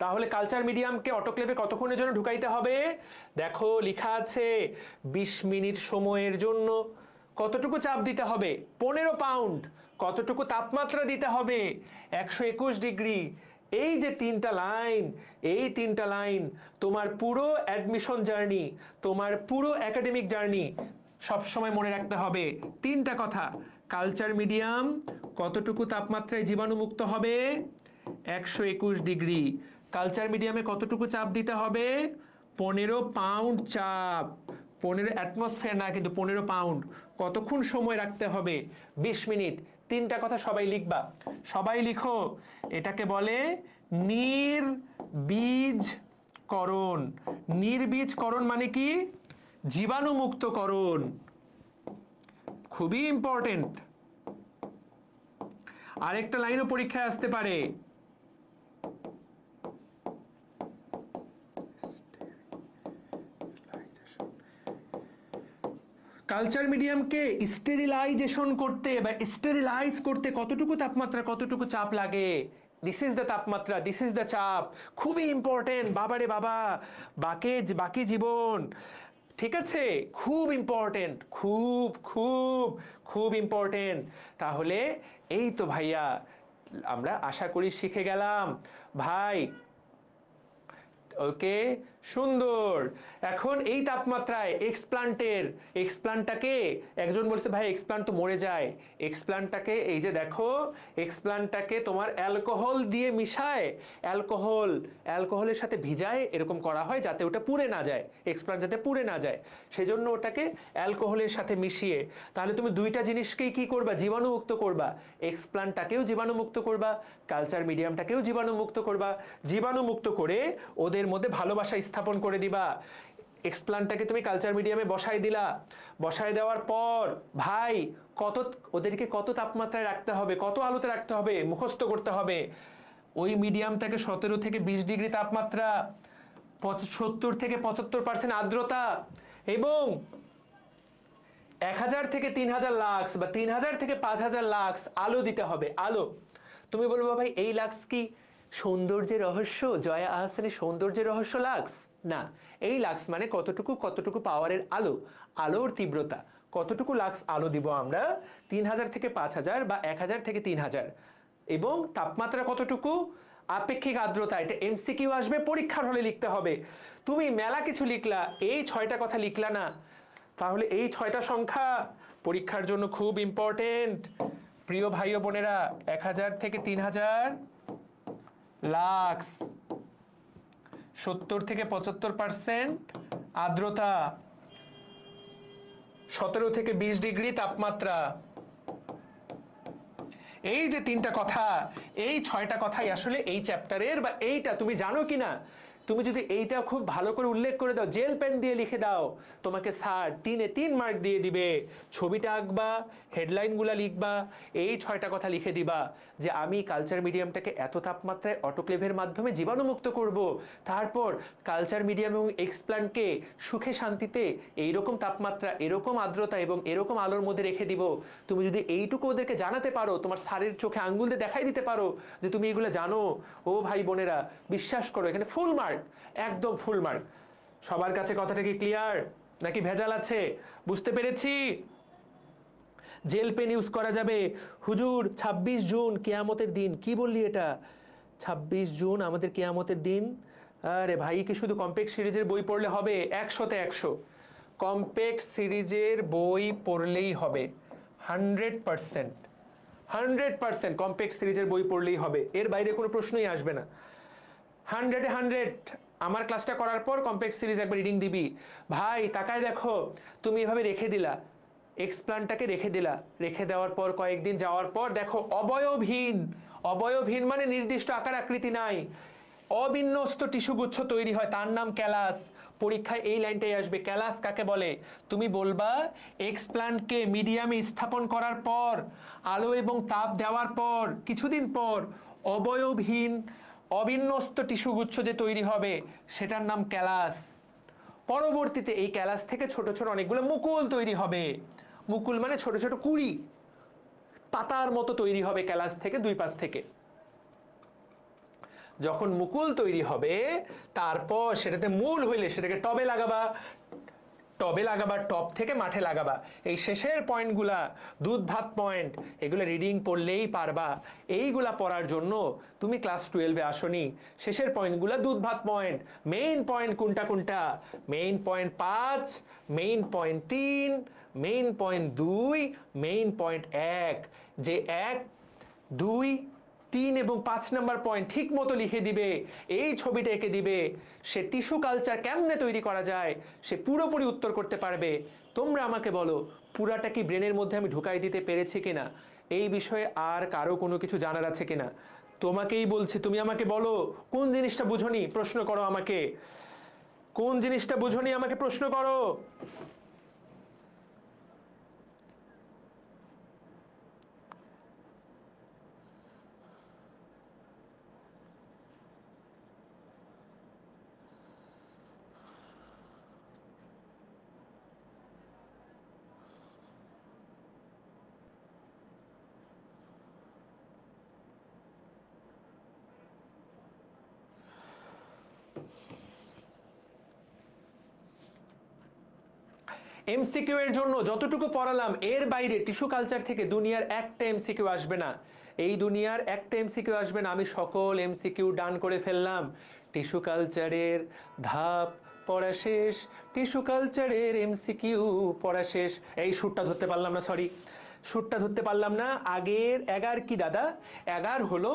তাহলে কালচার মিডিয়ামকে অটোক্লেভে কতক্ষণের জন্য ঢুকাইতে হবে? দেখো লেখা আছে 20 মিনিট সময়ের জন্য। কতটুকু চাপ দিতে হবে? 15 পাউন্ড। কতটুকু তাপমাত্রা দিতে হবে? 121 ডিগ্রি। এই যে 3টা লাইন, এই 3টা লাইন তোমার পুরো অ্যাডমিশন জার্নি, তোমার পুরো একাডেমিক জার্নি সবসময় মনে রাখতে হবে। 3টা কথা। কালচার মিডিয়াম কতটুকু তাপমাত্রায় জীবাণুমুক্ত হবে? 121 ডিগ্রি। কালচার মিডিয়ামে কতটুকু চাপ দিতে হবে? 15 পাউন্ড চাপ। 15 অ্যাটমসফিয়ার না, কিন্তু 15 পাউন্ড। কতক্ষণ সময় রাখতে হবে? 20 মিনিট। 3টা কথা সবাই লিখবা, সবাই লিখো। এটাকে বলে নির্বীজকরণ। নির্বীজকরণ মানে কি? জীবাণুমুক্তকরণ। খুবই ইম্পর্টেন্ট। আরেকটা লাইনও পরীক্ষায় আসতে পারে। কালচার মিডিয়ামকে স্টেরিলাইজেশন করতে বা স্টেরিলাইজ করতে কতটুকু তাপমাত্রা, কতটুকু চাপ লাগে? দিস ইজ দ্য তাপমাত্রা, দিস ইজ দ্য চাপ। খুবই ইম্পর্টেন্ট বাবারে বাবা, বাকি জীবন। ঠিক আছে? খুব ইম্পর্টেন্ট, খুব খুব খুব ইম্পর্টেন্ট। তাহলে এই তো ভাইয়া আমরা আশা করি শিখে গেলাম ভাই। ওকে, সুন্দর। এখন এই তাপমাত্রায় এক্সপ্লান্টটাকে একজন বলছে ভাই এক্সপ্লান্ট তো মরে যায়। এক্সপ্লান্টটাকে এই যে দেখো, এক্সপ্লান্টটাকে তোমার অ্যালকোহল দিয়ে মিশায়, অ্যালকোহলের সাথে ভিজায়, এরকম করা হয় যাতে ওটা পুড়ে না যায়, এক্সপ্লান্ট যাতে পুড়ে না যায়, সেজন্য ওটাকে অ্যালকোহলের সাথে মিশিয়ে। তাহলে তুমি দুইটা জিনিসকেই কি করবা? জীবাণুমুক্ত করবা। এক্সপ্লান্টটাকেও জীবাণুমুক্ত করবা, কালচার মিডিয়ামটাকেও জীবাণুমুক্ত করবা। জীবাণুমুক্ত করে ওদের মধ্যে ভালোবাসা স্থাপন করে দিবা। এক্সপ্লান্টটাকে তুমি কালচার মিডিয়ামে বসাই দিলা, বসাই দেওয়ার পর ভাই ওদেরকে কত তাপমাত্রায় রাখতে হবে, কত আলোতে রাখতে হবে মুখস্থ করতে হবে। ওই মিডিয়ামটাকে 17 থেকে 20 ডিগ্রি তাপমাত্রা, 70 থেকে 75% আর্দ্রতা এবং 1000 থেকে 3000 লাক্স বা 3000 থেকে 5000 লাক্স আলো দিতে হবে। আলো, তুমি বলবো ভাই এই লাক্স কি সৌন্দর্যের রহস্য, জয়া আহসানের সৌন্দর্যের রহস্য লাক্স? না, এই লাক্স মানে কতটুকু পাওয়ারের আলো, আলোর তীব্রতা, কতটুকু লাক্স আলো দিব আমরা 3000 থেকে 5000 বা 1000 থেকে 3000, এবং তাপমাত্রা কতটুকু, আপেক্ষিক আর্দ্রতা। এটা এমসিকিউ আসবে, পরীক্ষার হলে লিখতে হবে। তুমি মেলা কিছু লিখলা, এই 6টা কথা লিখলা না, তাহলে এই 6টা সংখ্যা পরীক্ষার জন্য খুব ইম্পর্টেন্ট। প্রিয় ভাই ও বোনেরা, 1000 থেকে 3000 লাক্স, 70 থেকে 75% আর্দ্রতা, 17 থেকে 20 ডিগ্রি তাপমাত্রা। এই যে 3টা কথা, এই 6টা কথাই আসলে এই চ্যাপ্টারের, বা এইটা তুমি জানো কিনা, তুমি যদি এইটা খুব ভালো করে উল্লেখ করে দাও, জেল পেন দিয়ে লিখে দাও, তোমাকে স্যার 3-এ 3 মার্ক দিয়ে দিবে। ছবিটা আঁকবা, হেডলাইনগুলো লিখবা, এই 6টা কথা লিখে দিবা যে আমি কালচার মিডিয়ামটাকে এত তাপমাত্রায় অটোক্লেভের মাধ্যমে জীবাণুমুক্ত করব, তারপর কালচার মিডিয়াম এবং এক্সপ্ল্যান্টকে সুখে শান্তিতে এইরকম তাপমাত্রা, এরকম আর্দ্রতা এবং এরকম আলোর মধ্যে রেখে দিব। তুমি যদি এইটুকু ওদেরকে জানাতে পারো, তোমার স্যারের চোখে আঙ্গুল দিয়ে দেখাই দিতে পারো যে তুমি এগুলো জানো, ও ভাই বোনেরা বিশ্বাস করো এখানে ফুল মার্ক, একদম ফুল মার্ক। সবার কাছে কথাটা কি ক্লিয়ার নাকি ভেজাল আছে? বুঝতে পেরেছি। জেল পেন ইউজ করা যাবে। হুজুর 26 জুন কিয়ামতের দিন, কি বললি এটা? 26 জুন আমাদের কিয়ামতের দিন? আরে ভাই, কি শুধু কমপ্লেক্স সিরিজের বই পড়লে হবে? 100-তে 100 কমপ্লেক্স সিরিজের বই পড়লেই হবে, 100%, 100% কমপ্লেক্স সিরিজের বই পড়লেই হবে, এর বাইরে কোনো প্রশ্নই আসবে না। 100-এ 100। আমার ক্লাসটা করার পর কমপ্লেক্স সিরিজ একবার রিডিং দিবি। ভাই তাকায় দেখো, তুমি এভাবে রেখে দিলা, এক্সপ্লান্টটাকে রেখে দিলা, রেখে দেওয়ার পর কয়েকদিন যাওয়ার পর দেখো অবয়বহীন, অবয়বহীন মানে নির্দিষ্ট আকার আকৃতি নাই, অবিন্যস্ত টিস্যুগুচ্ছ তৈরি হয়, তার নাম ক্যালাস। পরীক্ষায় এই লাইনটাই আসবে, ক্যালাস কাকে বলে? তুমি বলবা এক্সপ্লান্টকে মিডিয়ামে স্থাপন করার পর, আলো এবং তাপ দেওয়ার পর কিছুদিন পর অবয়বহীন অবিন্যস্ত টিস্যুগুচ্ছ যে তৈরি হবে সেটার নাম ক্যালাস। পরবর্তীতে এই ক্যালাস থেকে ছোট ছোট অনেকগুলো মুকুল তৈরি হবে। মুকুল মানে ছোট ছোট কুঁড়ি, পাতার মতো তৈরি হবে ক্যালাস থেকে দুই পাশ থেকে। যখন মুকুল তৈরি হবে তারপর সেটাতে মূল হইলে সেটাকে টবে লাগাবা, টবে লাগাবা, টব থেকে মাঠে লাগাবা। এই শেষের পয়েন্টগুলা দুধ ভাত পয়েন্ট, এগুলো রিডিং পড়লেই পারবা। এইগুলা পড়ার জন্য তুমি ক্লাস 12-এ আসনি। শেষের পয়েন্টগুলা দুধ ভাত পয়েন্ট। মেইন পয়েন্ট কোনটা কোনটা? Main point 5, main point 3, main point 2, main point 1। যে 1, 2, 3 এবং 5 নাম্বার পয়েন্ট ঠিক মতো লিখে দিবে, এই ছবিটা এঁকে দিবে, সে টিস্যু কালচার কেমনে তৈরি করা যায় সে পুরোপুরি উত্তর করতে পারবে। তোমরা আমাকে বলো পুরাটা কি ব্রেনের মধ্যে আমি ঢুকাই দিতে পেরেছি কিনা? এই বিষয়ে আর কারো কোনো কিছু জানার আছে কিনা? তোমাকেই বলছি, তুমি আমাকে বলো কোন জিনিসটা বুঝোনি, প্রশ্ন করো আমাকে, কোন জিনিসটা বুঝোনি আমাকে প্রশ্ন করো। এমসিকিউ এর জন্য যতটুকু পড়ালাম এর বাইরে টিস্যু কালচার থেকে দুনিয়ার একটা এমসিকিউ আসবে না, এই দুনিয়ার একটা এমসিকিউ আসবে না। আমি সকল এমসিকিউ ডান করে ফেললাম। টিস্যু কালচারের ধাপ পড়া শেষ, টিস্যু কালচারের এমসিকিউ পড়া শেষ। এই সুরটা ধরতে পারলাম না, সরি, সুরটা ধরতে পারলাম না। আগের এগার কি দাদা? এগার হলো,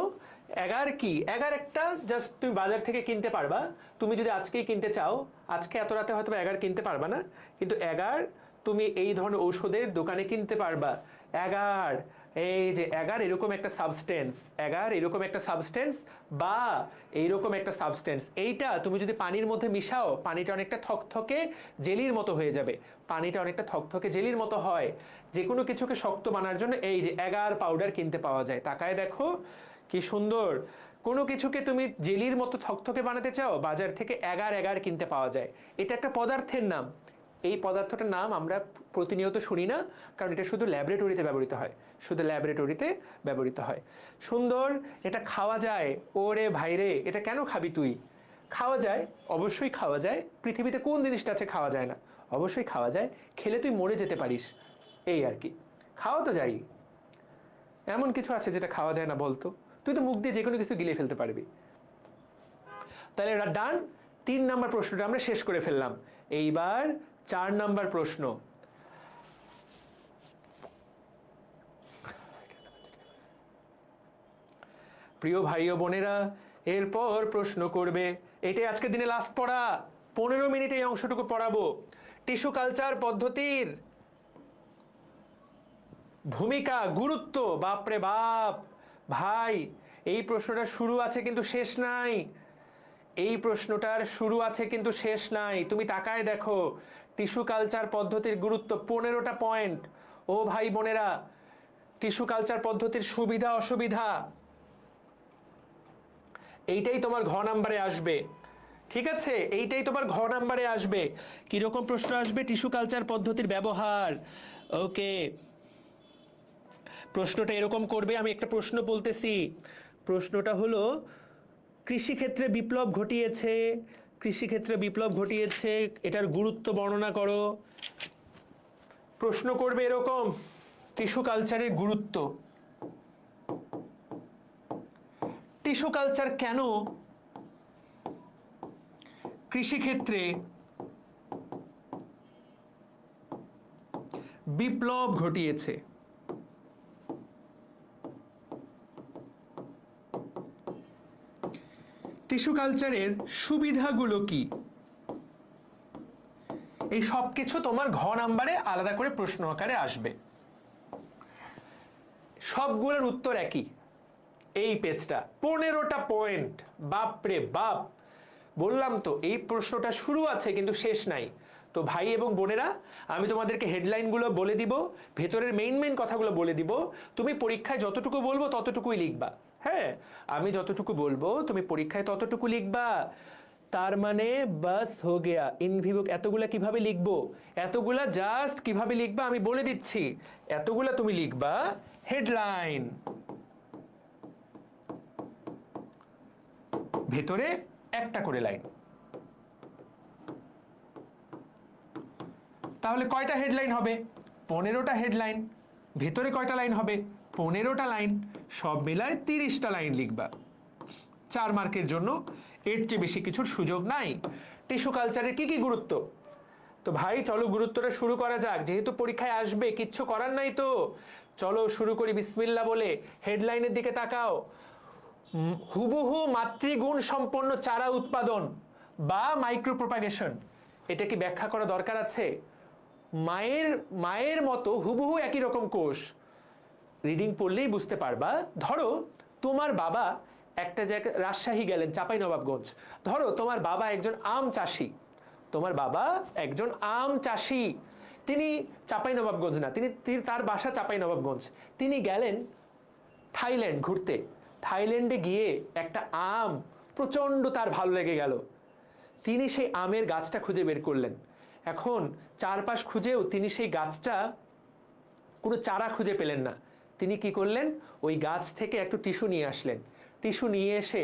এগার কি? এগার একটা জাস্ট তুমি বাজার থেকে কিনতে পারবা। তুমি যদি আজকেই কিনতে চাও, আজকে এত রাতে হয়তো এগার কিনতে পারবা না, কিন্তু এগার তুমি এই ধরনের ঔষধের দোকানে কিনতে পারবা। এগার, এই যে এগার এরকম একটা সাবস্টেন্স, এগার এরকম একটা সাবস্টেন্স বা এইরকম একটা সাবস্টেন্স, এইটা তুমি যদি পানির মধ্যে মিশাও পানিটা অনেকটা থকথকে জেলির মতো হয়ে যাবে। পানিটা অনেকটা থকথকে জেলির মতো হয়। যে কোনো কিছুকে শক্ত বানার জন্য এই যে এগার পাউডার কিনতে পাওয়া যায়। তাকায় দেখো কি সুন্দর, কোনো কিছুকে তুমি জেলির মতো থকথকে বানাতে চাও, বাজার থেকে এগার এগার কিনতে পাওয়া যায়। এটা একটা পদার্থের নাম। এই পদার্থটার নাম আমরা প্রতিনিয়ত শুনি না, কারণ এটা শুধু ল্যাবরেটরিতে ব্যবহৃত হয়, শুধু ল্যাবরেটরিতে ব্যবহৃত হয়। সুন্দর, এটা খাওয়া যায়। ওরে ভাইরে, এটা কেন খাবি তুই? খাওয়া যায়, অবশ্যই খাওয়া যায়। পৃথিবীতে কোন জিনিসটা আছে খাওয়া যায় না? অবশ্যই খাওয়া যায়। খেলে তুই মরে যেতে পারিস, এই আর কি। খাওয়া তো যাই, এমন কিছু আছে যেটা খাওয়া যায় না বলতো? তুই তো মুখ দিয়ে যে কোনো কিছু গিলে ফেলতে পারবি। তাহলে এটা ডান। 3 নাম্বার প্রশ্নটা আমরা শেষ করে ফেললাম। এইবার 4 নাম্বার প্রশ্ন। প্রিয় ভাই ও বোনেরা, এরপর প্রশ্ন করবে, এটাই আজকের দিনে লাস্ট পড়া। 15 মিনিটে এই অংশটুকু পড়াবো। টিস্যু কালচার পদ্ধতির ভূমিকা, গুরুত্ব। বাপরে বাপ ভাই, এই প্রশ্নটা শুরু আছে কিন্তু শেষ নাই। এই প্রশ্নটার শুরু আছে কিন্তু শেষ নাই। তুমি তাকায় দেখো, টিস্যু কালচার পদ্ধতির গুরুত্ব, 15টা পয়েন্ট। ও ভাই বোনেরা, টিস্যু কালচার পদ্ধতির সুবিধা অসুবিধা, এইটাই তোমার ঘ নাম্বারে আসবে। ঠিক আছে, এইটাই তোমার ঘ নাম্বারে আসবে। কিরকম প্রশ্ন আসবে? টিস্যু কালচার পদ্ধতির ব্যবহার। ওকে, প্রশ্নটা এরকম করবে। আমি একটা প্রশ্ন বলতেছি। প্রশ্নটা হলো, কৃষিক্ষেত্রে বিপ্লব ঘটিয়েছে, কৃষিক্ষেত্রে বিপ্লব ঘটিয়েছে, এটার গুরুত্ব বর্ণনা করো। প্রশ্ন করবে এরকম, টিস্যু কালচারের গুরুত্ব। টিস্যু কালচার কেন কৃষিক্ষেত্রে বিপ্লব ঘটিয়েছে? টিস্যু কালচারের সুবিধাগুলো কি? এই সব কিছু তোমার ঘ নাম্বারে আলাদা করে প্রশ্ন আকারে আসবে। সবগুলোর উত্তর একই। এই পেজটা 15টা পয়েন্ট। বাপরে বাপ, বললাম তো এই প্রশ্নটা শুরু আছে কিন্তু শেষ নাই। তো ভাই এবং বোনেরা, আমি তোমাদেরকে হেডলাইনগুলো বলে দিব, ভেতরের মেইন কথাগুলো বলে দিব। তুমি পরীক্ষায় যতটুকু বলবো ততটুকুই লিখবা। হ্যাঁ, আমি যতটুকু বলবো তুমি পরীক্ষায় ততটুকু লিখবা। তার মানে বাস হো গেয়া। ইনভিভো এতগুলা কিভাবে লিখবো? এতগুলা জাস্ট কিভাবে লিখবা আমি বলে দিচ্ছি। এতগুলা তুমি লিখবা হেডলাইন, ভেতরে একটা করে লাইন। তাহলে কয়টা হেডলাইন হবে? 15টা হেডলাইন। ভেতরে কয়টা লাইন হবে? 15টা লাইন। সব মিলায় 30টা লাইন লিখবা। 4 মার্কের জন্য, এর চেয়ে বেশি কিছুর সুযোগ নাই। টিস্যু কালচারের কি কি গুরুত্ব? তো ভাই চলো গুরুত্বটা শুরু করা যাক, যেহেতু পরীক্ষায় আসবে, কিচ্ছু করার নাই। তো চলো শুরু করি বিসমিল্লাহ বলে। হেডলাইনের দিকে তাকাও। হুবহু মাতৃগুণ সম্পন্ন চারা উৎপাদন বা মাইক্রো প্রপাগেশন, এটা কি ব্যাখ্যা করা দরকার আছে? মায়ের মতো হুবহু একই রকম কোষ। রিডিং পড়লেই বুঝতে পারবা। ধরো তোমার বাবা একটা জায়গায়, রাজশাহী গেলেন, চাঁপাইনবাবগঞ্জ। ধরো তোমার বাবা একজন আম চাষি। তোমার বাবা একজন আম চাষি, তিনি চাঁপাইনবাবগঞ্জ না, তিনি তার বাসা চাঁপাইনবাবগঞ্জ। তিনি গেলেন থাইল্যান্ড ঘুরতে। থাইল্যান্ডে গিয়ে একটা আম প্রচণ্ড তার ভালো লেগে গেল। তিনি সেই আমের গাছটা খুঁজে বের করলেন। এখন চারপাশ খুঁজেও তিনি সেই গাছটা কোনো চারা খুঁজে পেলেন না। তিনি কি করলেন? ওই গাছ থেকে একটু টিস্যু নিয়ে আসলেন। টিস্যু নিয়ে এসে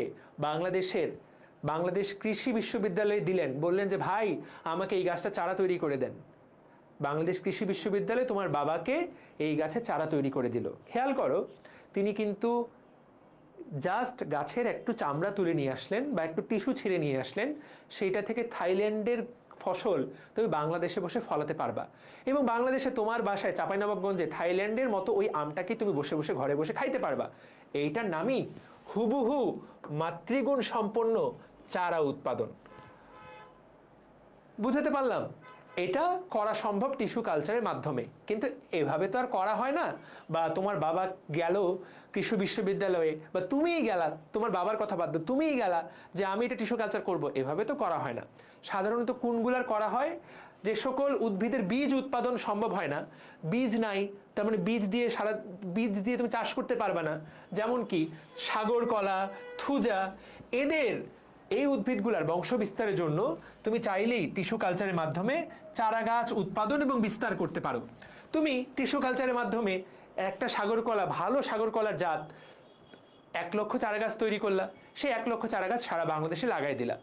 বাংলাদেশ কৃষি বিশ্ববিদ্যালয়ে দিলেন। বললেন যে ভাই, আমাকে এই গাছটা চারা তৈরি করে দেন। বাংলাদেশ কৃষি বিশ্ববিদ্যালয় তোমার বাবাকে এই গাছের চারা তৈরি করে দিল। খেয়াল করো, তিনি কিন্তু জাস্ট গাছের একটু চামড়া তুলে নিয়ে আসলেন বা একটু টিস্যু ছিঁড়ে নিয়ে আসলেন। সেইটা থেকে থাইল্যান্ডের ফসল তুমি বাংলাদেশে বসে ফলাতে পারবা। এবং বাংলাদেশে তোমার বাসায় চাঁপাইনবাবগঞ্জে থাইল্যান্ডের মতো ওই আমটাকে তুমি বসে বসে ঘরে বসে খাইতে পারবা। এইটার নামই হুবহু মাতৃগুণ সম্পন্ন চারা উৎপাদন। বুঝাতে পারলাম? এটা করা সম্ভব টিস্যু কালচারের মাধ্যমে, কিন্তু এভাবে তো আর করা হয় না। বা তোমার বাবা গেল কৃষি বিশ্ববিদ্যালয়ে, বা তুমিই গেলা, তোমার বাবার কথা বাদ দাও, তুমিই গেলা যে আমি এটা টিস্যু কালচার করব, এভাবে তো করা হয় না। সাধারণত কোনগুলার করা হয়? যে সকল উদ্ভিদের বীজ উৎপাদন সম্ভব হয় না, বীজ নাই, তার মানে বীজ দিয়ে তুমি চাষ করতে পারবে না, যেমন কি সাগর কলা, থুজা, এদের এই উদ্ভিদগুলোর বংশ বিস্তারের জন্য তুমি চাইলেই টিস্যু কালচারের মাধ্যমে চারা গাছ উৎপাদন এবং বিস্তার করতে পারো। তুমি টিস্যু কালচারের মাধ্যমে একটা সাগর কলা, ভালো সাগর কলার জাত 1 লক্ষ চারা গাছ তৈরি করলা, সেই 1 লক্ষ চারা গাছ সারা বাংলাদেশে লাগাই দিলা।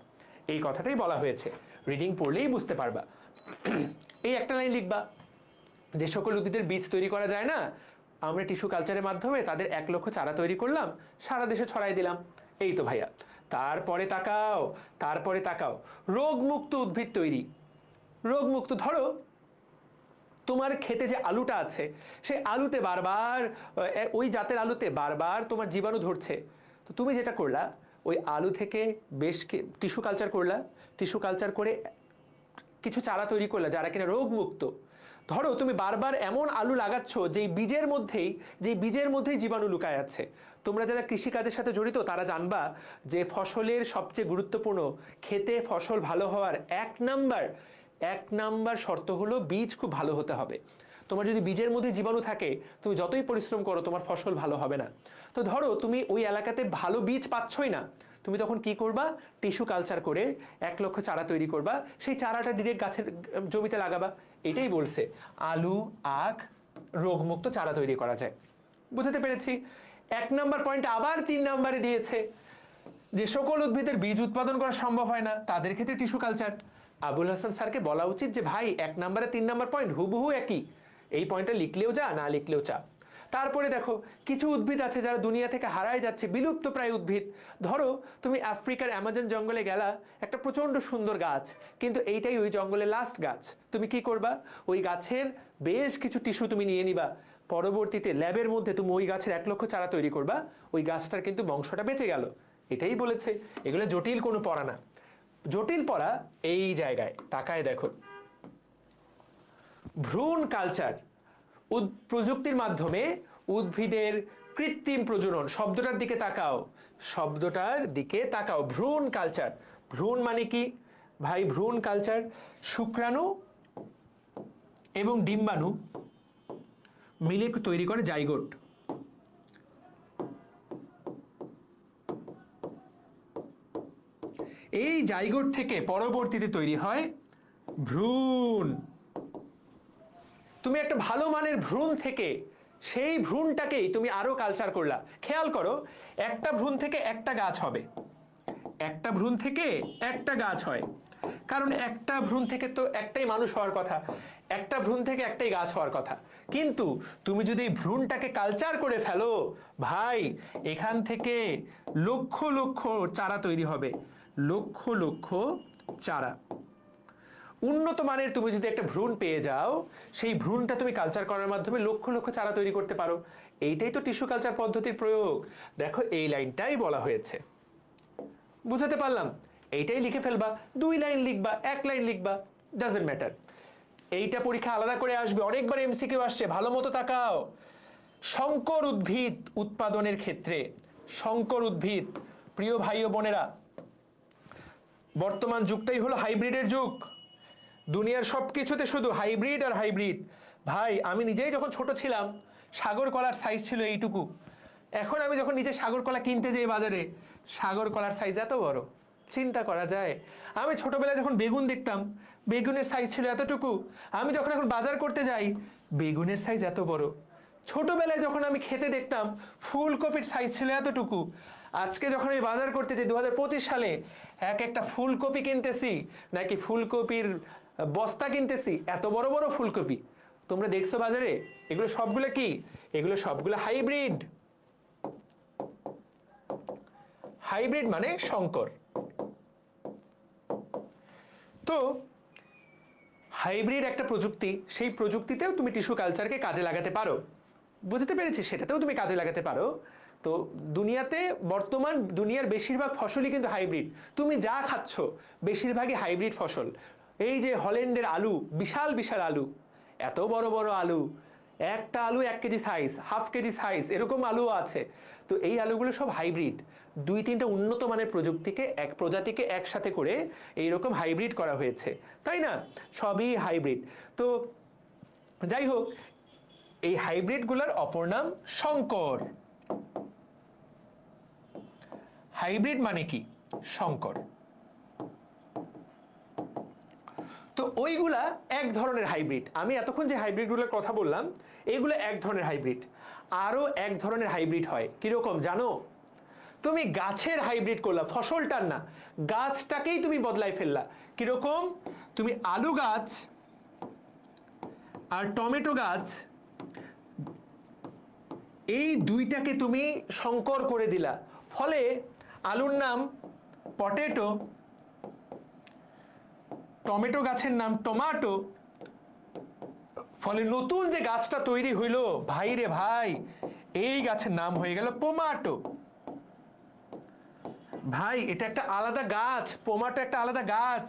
এই কথাটাই বলা হয়েছে, রিডিং পড়লেই বুঝতে পারবা। এই একটা লাইন লিখবা, যে সকল উদ্ভিদের বীজ তৈরি করা যায় না, আমরা টিস্যু কালচারের মাধ্যমে তাদের 1 লক্ষ চারা তৈরি করলাম, সারা দেশে ছড়াই দিলাম। এই তো ভাইয়া। তারপরে তাকাও রোগমুক্ত উদ্ভিদ তৈরি। রোগমুক্ত, ধরো তোমার খেতে যে আলুটা আছে, সেই আলুতে বারবার, ওই জাতের আলুতে বারবার তোমার জীবাণু ধরছে, তো তুমি যেটা করলা, ওই আলু থেকে বেশ টিস্যু কালচার করলা, টিস্যু কালচার করে কিছু চারা তৈরি করলা যারা কিনা রোগমুক্ত। ধরো তুমি বারবার এমন আলু লাগাচ্ছ যেই বীজের মধ্যেই জীবাণু লুকায় আছে। তোমরা যারা কৃষিকাজের সাথে জড়িত তারা জানবা যে ফসলের সবচেয়ে গুরুত্বপূর্ণ, খেতে ফসল ভালো হওয়ার এক নাম্বার শর্ত হলো বীজ খুব ভালো হতে হবে। তোমার যদি বীজের মধ্যে জীবাণু থাকে, তুমি যতই পরিশ্রম করো তোমার ফসল ভালো হবে না। তো ধরো তুমি ওই এলাকাতে ভালো বীজ পাচ্ছই না, তুমি তখন কি করবা, টিস্যু কালচার করে 1 লক্ষ চারা তৈরি করবা, সেই চারাটা ডিরেক্ট গাছের জমিতে লাগাবা। এটাই বলছে আলু, আখ রোগমুক্ত চারা তৈরি করা যায়। বুঝতে পেরেছি? 1 নম্বর পয়েন্ট আবার 3 নম্বরে দিয়েছে, যে সকল উদ্ভিদের বীজ উৎপাদন করা সম্ভব হয় না তাদের ক্ষেত্রে টিস্যু কালচার। আবুল হাসান স্যারকে বলা উচিত যে ভাই 1 নম্বরে 3 নম্বর পয়েন্ট হুবহু একই, এই পয়েন্টটা লিখলেও যা, না লিখলেও চা। তারপরে দেখো কিছু উদ্ভিদ আছে যারা দুনিয়া থেকে হারায় যাচ্ছে, বিলুপ্ত প্রায় উদ্ভিদ। ধরো তুমি আফ্রিকার অ্যামাজন জঙ্গলে গেলা, একটা প্রচন্ড সুন্দর গাছ, কিন্তু এইটাই ওই জঙ্গলের লাস্ট গাছ। তুমি কি করবা, ওই গাছের বেশ কিছু টিস্যু তুমি নিয়ে নিবা, পরবর্তীতে ল্যাবের মধ্যে তুমি ওই গাছের 1 লক্ষ চারা তৈরি করবা, ওই গাছটার কিন্তু বংশটা বেঁচে গেল। এটাই বলেছে। এগুলো জটিল কোনো পড়া না। জটিল পড়া এই জায়গায়, তাকায় দেখো, ভ্রূণ কালচার, প্রযুক্তির মাধ্যমে উদ্ভিদের কৃত্রিম প্রজনন। শব্দটার দিকে তাকাও, ভ্রূণ কালচার। ভ্রূণ মানে কি ভাই? ভ্রূণ কালচার শুক্রাণু এবং ডিম্বাণু মিলে তৈরি করে জাইগোট। এই জাইগোট থেকে পরবর্তীতে তৈরি হয় ভ্রূণ। তুমি একটা ভালো মানের ভ্রূণ থেকে সেই ভ্রূণটাকেই তুমি আরো কালচার করলা। খেয়াল করো, একটা ভ্রূণ থেকে একটা গাছ হবে, একটা ভ্রূণ থেকে একটা গাছ হয়, কারণ একটা ভ্রূণ থেকে তো একটাই মানুষ হওয়ার কথা, একটা ভ্রূণ থেকে একটাই গাছ হওয়ার কথা। কিন্তু তুমি যদি ভ্রূণটাকে কালচার করে ফেলো ভাই, এখান থেকে লক্ষ লক্ষ চারা তৈরি হবে, লক্ষ লক্ষ চারা। উন্নত মানের তুমি যদি একটা ভ্রূণ পেয়ে যাও, সেই ভ্রূণটা তুমি কালচার করার মাধ্যমে লক্ষ লক্ষ চারা তৈরি করতে পারো। এইটাই তো টিস্যু কালচার পদ্ধতির প্রয়োগ। দেখো এই লাইনটাই বলা হয়েছে, বুঝাতে পারলাম? এইটাই লিখে ফেলবা, 2 লাইন লিখবা, 1 লাইন লিখবা, ডাজন্ট ম্যাটার। এইটা পরীক্ষা আলাদা করে আসবে, অনেকবার এমসিকিউ আসছে, ভালো মতো তাকাও। সংকর উদ্ভিদ উৎপাদনের ক্ষেত্রে, সংকর উদ্ভিদ, প্রিয় ভাই ও বোনেরা, বর্তমান যুগটাই হলো হাইব্রিডের যুগ। দুনিয়ার সবকিছুতে শুধু হাইব্রিড আর হাইব্রিড। ভাই আমি নিজেই যখন ছোট ছিলাম, সাগর কলার সাইজ ছিল এইটুকু। এখন আমি যখন নিজে সাগর কলা কিনতে যাই বাজারে, সাগর কলার সাইজ এত বড়, চিন্তা করা যায়। আমি ছোটবেলায় যখন বেগুন দেখতাম, বেগুনের সাইজ ছিল এতটুকু। আমি যখন এখন বাজার করতে যাই, বেগুনের সাইজ এত বড়। ছোটবেলায় যখন আমি খেতে দেখতাম, ফুলকপির সাইজ ছিল এতটুকু। আজকে যখন আমি বাজার করতে যাই 2025 সালে, একটা ফুলকপি কিনতেছি নাকি ফুলকপির বস্তা কিনতেছি, এত বড় বড় ফুলকপি। তোমরা দেখছো বাজারে, এগুলো সবগুলো কি? এগুলো সবগুলো হাইব্রিড। হাইব্রিড মানে সংকর। তো হাইব্রিড একটা প্রযুক্তি, সেই প্রযুক্তিতেও তুমি টিস্যু কালচারকে কাজে লাগাতে পারো। বুঝতে পেরেছি? সেটাতেও তুমি কাজে লাগাতে পারো। তো বর্তমান দুনিয়ার বেশিরভাগ ফসলই কিন্তু হাইব্রিড। তুমি যা খাচ্ছ বেশিরভাগই হাইব্রিড ফসল। এই যে হল্যান্ডের আলু, বিশাল বিশাল আলু, এত বড় বড় আলু, একটা আলু 1 KG size, half KG size, এরকম আলু আছে। তো এই আলুগুলো সব হাইব্রিড, 2-3টা উন্নত মানের প্রজাতিকে একসাথে করে এইরকম হাইব্রিড করা হয়েছে, তাই না? সবই হাইব্রিড। তো যাই হোক, এই হাইব্রিডগুলোর অপর নাম সংকর। হাইব্রিড মানে কি? সংকর। তো ওইগুলা এক ধরনের হাইব্রিড। আমি এতক্ষণ যে হাইব্রিডগুলোর কথা বললাম, এইগুলো এক ধরনের হাইব্রিড। আরো এক ধরনের হাইব্রিড হয়, কিরকম জানো? তুমি গাছের হাইব্রিড করলা, ফসলটার না, গাছটাকেই তুমি বদলাই ফেললা। কিরকম? তুমি আলু গাছ আর টমেটো গাছ, এই দুইটাকে তুমি সংকর করে দিলা। ফলে আলুর নাম পটেটো, টমেটো গাছের নাম টমাটো। ফলে নতুন যে গাছটা তৈরি হইল, ভাই রে ভাই, এই গাছের নাম হয়ে গেল পোমাটো। ভাই, এটা একটা আলাদা গাছ, পোমাটো একটা আলাদা গাছ।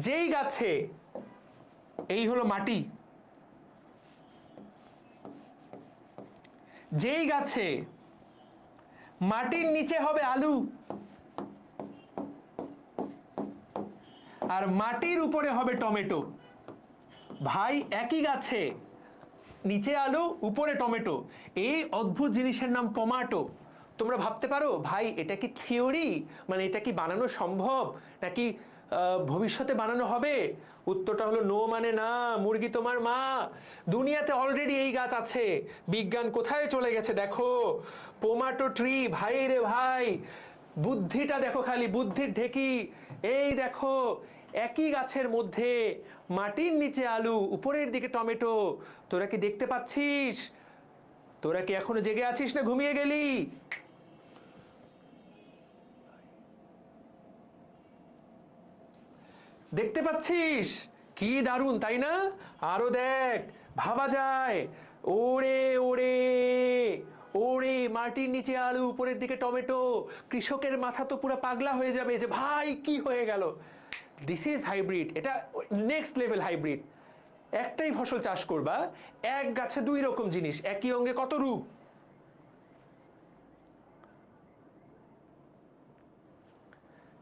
যেই গাছে, এই হলো মাটি, যেই গাছে মাটির নিচে হবে আলু, আর মাটির উপরে হবে টমেটো। ভাই, একই গাছে নিচে আলু, উপরে টমেটো, এই অদ্ভুত জিনিসের নাম পোমাটো। তোমরা ভাবতে পারো, ভাই এটা কি থিওরি, মানে এটা কি বানানো সম্ভব, নাকি ভবিষ্যতে বানানো হবে? উত্তরটা হলো নো, মানে না, মুরগি তোমার মা। দুনিয়াতে অলরেডি এই গাছ আছে। বিজ্ঞান কোথায় চলে গেছে দেখো, পোমাটো ট্রি। ভাই রে ভাই, বুদ্ধিটা দেখো খালি, বুদ্ধির ঢেকি। এই দেখো, একই গাছের মধ্যে মাটির নিচে আলু, উপরের দিকে টমেটো। তোরা কি দেখতে পাচ্ছিস? তোরা কি এখনো জেগে আছিস না ঘুমিয়ে গেলি? দেখতে পাচ্ছিস? কি দারুণ, তাই না? আরো দেখ, ভাবা যায়। ওরে ওরে ওরে, মাটির নিচে আলু, উপরের দিকে টমেটো। কৃষকের মাথা তো পুরো পাগলা হয়ে যাবে যে ভাই কি হয়ে গেল। This is hybrid. এটা নেক্সট লেভেল হাইব্রিড। একটাই ফসল চাষ করবা, এক গাছে 2 রকম জিনিস, একই অঙ্গে কত রূপ।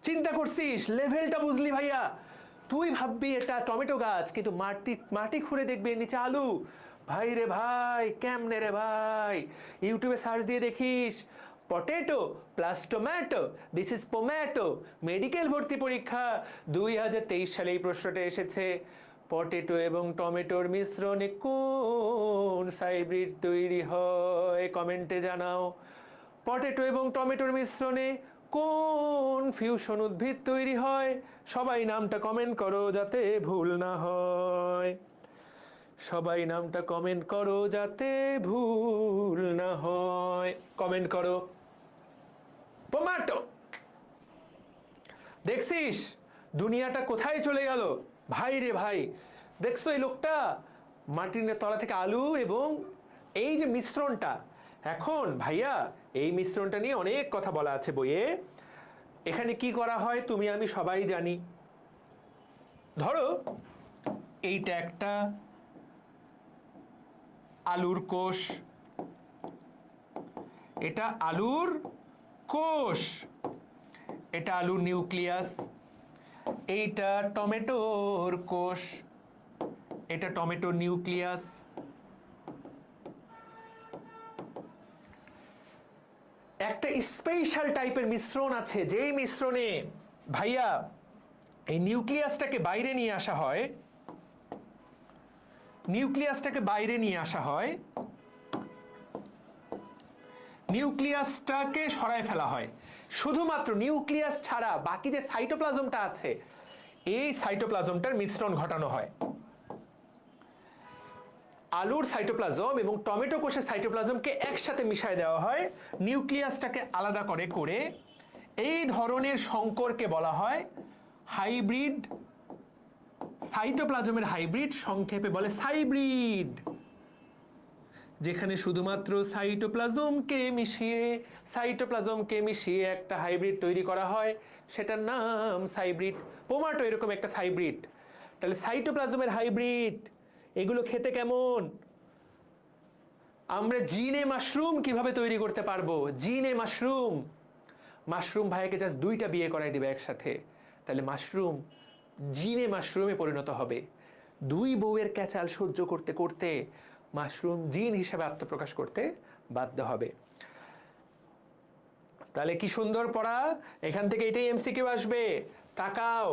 চিন্তা করছিস? লেভেলটা বুঝলি ভাইয়া? তুই ভাববি এটা টমেটো গাছ, কিন্তু মাটি খুঁড়ে দেখবে নিচে আলু। ভাই রে ভাই, কেমনে রে ভাই? ইউটিউবে সার্চ দিয়ে দেখিস, potato plus tomato, this is pomato. Medical ভর্তি পরীক্ষা 2023 সালে এই প্রশ্নটা এসেছে। পটেটো এবং টমেটোর মিশ্রণে কোন হাইব্রিড তৈরি হয়? কমেন্টে জানাও। পটেটো এবং টমেটোর মিশ্রণে কোন ফিউশন উদ্ভিদ তৈরি হয়? সবাই নামটা কমেন্ট করো যাতে ভুল না হয়। সবাই নামটা কমেন্ট করো যাতে ভুল না হয়। কমেন্ট করো পোম্যাটো। দেখছিস দুনিয়াটা কোথায় চলে গেল? ভাই রে ভাই, দেখছো এই লোকটা মাটির তলা থেকে আলু এবং এই যে মিশ্রণটা। এখন ভাইয়া, এই মিশ্রণটা নিয়ে অনেক কথা বলা আছে বইয়ে। এখানে কি করা হয় তুমি আমি সবাই জানি। ধরো এইটা একটা আলুর কোষ, এটা আলুর কোষ, এটা আলুর নিউক্লিয়াস। এইটা টমেটোর কোষ, এটা টমেটোর নিউক্লিয়াস। একটা স্পেশাল টাইপের মিশ্রণ আছে, যেই মিশ্রণে ভাইয়া এই নিউক্লিয়াসটাকে বাইরে নিয়ে আসা হয়। নিউক্লিয়াসটাকে বাইরে নিয়ে আসা হয়, নিউক্লিয়াসটাকে সরায় ফেলা হয়। শুধুমাত্র নিউক্লিয়াস ছাড়া বাকি যে সাইটোপ্লাজমটা আছে, এই সাইটোপ্লাজমটার মিশ্রণ ঘটানো হয়। আলুর সাইটোপ্লাজম এবং টমেটো কোষের সাইটোপ্লাজমকে একসাথে মিশায় দেওয়া হয়, নিউক্লিয়াসটাকে আলাদা করে এই ধরনের সংকরকে বলা হয় হাইব্রিড। সাইটোপ্লাজমের হাইব্রিড সংক্ষেপে বলে সাইব্রিড। যেখানে শুধুমাত্র সাইটোপ্লাজমকে মিশিয়ে একটা হাইব্রিড তৈরি করা হয়, সেটার নাম সাইব্রিড। পোম্যাটো এরকম একটা সাইব্রিড। তাহলে সাইটোপ্লাজমের হাইব্রিড, এগুলো খেতে কেমন? আমরা জিনে মাশরুম কিভাবে তৈরি করতে পারবো? জিনে মাশরুম, মাশরুম ভাইকে জাস্ট 2টা বিয়ে করাই দিবে একসাথে, তাহলে মাশরুম জিনে মাশরুমে পরিণত হবে। 2 বউয়ের ক্যাচাল সহ্য করতে করতে মাশরুম জিন হিসেবে আত্মপ্রকাশ করতে বাধ্য হবে। তাহলে কি সুন্দর পড়া, এখান থেকে এটাই এমসিকিউ আসবে। তাকাও,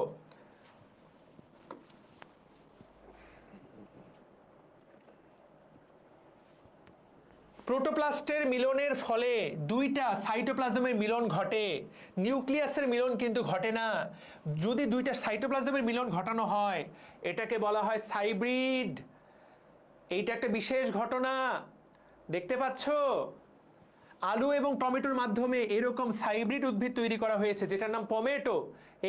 প্রোটোপ্লাস্টের মিলনের ফলে 2টা সাইটোপ্লাজমের মিলন ঘটে, নিউক্লিয়াসের মিলন কিন্তু ঘটে না। যদি 2টা সাইটোপ্লাজমের মিলন ঘটানো হয় এটাকে বলা হয় হাইব্রিড। এইটা একটা বিশেষ ঘটনা, দেখতে পাচ্ছ? আলু এবং টমেটোর মাধ্যমে এরকম হাইব্রিড উদ্ভিদ তৈরি করা হয়েছে যেটার নাম পমেটো।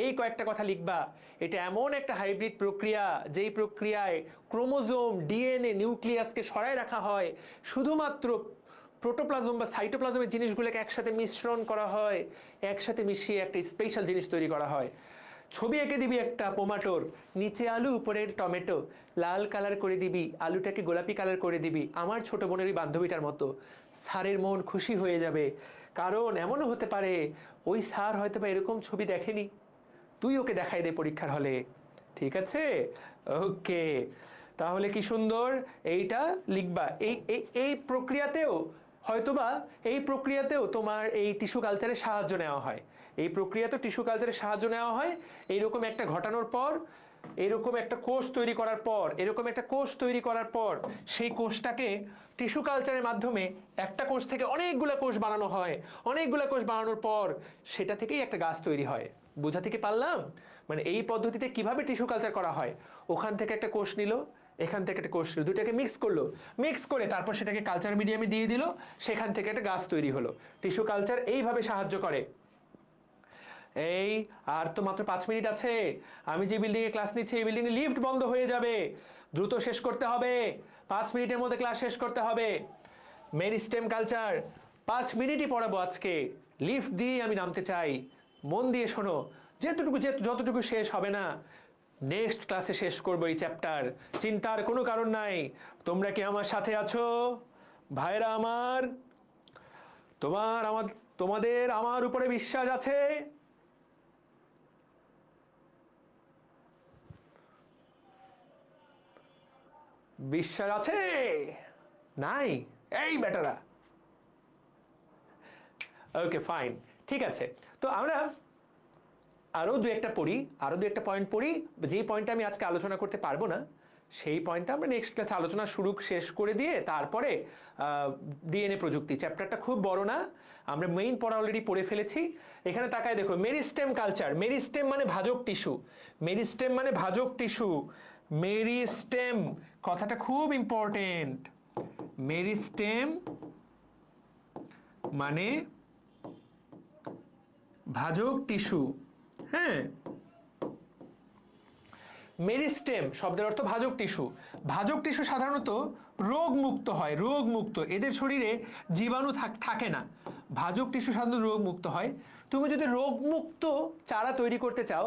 এই কয়েকটা কথা লিখবা। এটা এমন একটা হাইব্রিড প্রক্রিয়া যেই প্রক্রিয়ায় ক্রোমোজোম, ডিএনএ, নিউক্লিয়াসকে সরায় রাখা হয়, শুধুমাত্র প্রোটোপ্লাজম বা সাইটোপ্লাজমের জিনিসগুলোকে একসাথে মিশ্রণ করা হয়, একসাথে মিশিয়ে একটা স্পেশাল জিনিস তৈরি করা হয়। ছবি এঁকে দিবি একটা পোমাটোর, নিচে আলু উপরে টমেটো, লাল কালার করে দিবি, আলুটাকে গোলাপি কালার করে দিবি, আমার ছোট বোনেরই বান্ধবীটার মতো। স্যারের মন খুশি হয়ে যাবে, কারণ এমনও হতে পারে ওই স্যার হয়তো বা এরকম ছবি দেখেনি, তুই ওকে দেখাই দে পরীক্ষার হলে। ঠিক আছে, ওকে। তাহলে কি সুন্দর এইটা লিখবা। এই প্রক্রিয়াতেও হয়তোবা তোমার এই টিস্যু কালচারের সাহায্য নেওয়া হয়। এই প্রক্রিয়াতেও টিস্যু কালচারের সাহায্য নেওয়া হয়। এইরকম একটা ঘটানোর পর, এরকম একটা কোষ তৈরি করার পর সেই কোষটাকে টিস্যু কালচারের মাধ্যমে একটা কোষ থেকে অনেকগুলো কোষ বানানো হয়। অনেকগুলো কোষ বানানোর পর সেটা থেকেই একটা গাছ তৈরি হয়। বোঝা থেকে পারলাম? মানে এই পদ্ধতিতে কিভাবে টিস্যু কালচার করা হয়, ওখান থেকে একটা কোষ নিল, এখান থেকে একটা কোষ নিল, দুটাকে মিক্স করলো, মিক্স করে তারপর সেটাকে কালচার মিডিয়ামে দিয়ে দিল, সেখান থেকে একটা গাছ তৈরি হলো। টিস্যু কালচার এইভাবে সাহায্য করে। এই আর তো মাত্র 5 মিনিট আছে। আমি যে বিল্ডিং এ ক্লাস নিচ্ছি এই বিল্ডিং এ লিফট বন্ধ হয়ে যাবে, দ্রুত শেষ করতে হবে। 5 মিনিটের মধ্যে ক্লাস শেষ করতে হবে। মেরিস্টেম কালচার 5 মিনিটই পড়াবো আজকে, লিফট দিয়ে আমি নামতে চাই। মন দিয়ে শোনো, যতটুকু শেষ হবে না, নেক্সট ক্লাসে শেষ করবো এই চ্যাপ্টার। চিন্তার কোনো কারণ নাই। তোমরা কি আমার সাথে আছো ভাইরা আমার? তোমাদের আমার উপরে বিশ্বাস আছে? বিশ্বাস আছে? নাই? এই বেটারা, ওকে ফাইন, ঠিক আছে। তো আমরা আরো দু একটা পয়েন্ট পড়ি। যেই পয়েন্টটা আমি আজকে আলোচনা করতে পারবো না সেই পয়েন্টটা আমরা নেক্সট ক্লাসে আলোচনা শেষ করে দিয়ে তারপরে ডিএনএ প্রযুক্তি চ্যাপ্টারটা খুব বড় না, আমরা মেইন পড়া অলরেডি পড়ে ফেলেছি। এখানে তাকায় দেখো, মেরিস্টেম কালচার। মেরিস্টেম মানে ভাজক টিস্যু। মেরিস্টেম মানে ভাজক টিস্যু। মেরিস্টেম কথাটা খুব ইম্পর্টেন্ট। মেরিস্টেম মানে ভাজক টিস্যু। হ্যাঁ, মেরিস্টেম শব্দের অর্থ ভাজক টিস্যু। ভাজক টিস্যু সাধারণত রোগমুক্ত হয়, রোগমুক্ত, এদের শরীরে জীবাণু থাকে না। ভাজক টিস্যু সাধারণত রোগমুক্ত হয়। তুমি যদি রোগমুক্ত চারা তৈরি করতে চাও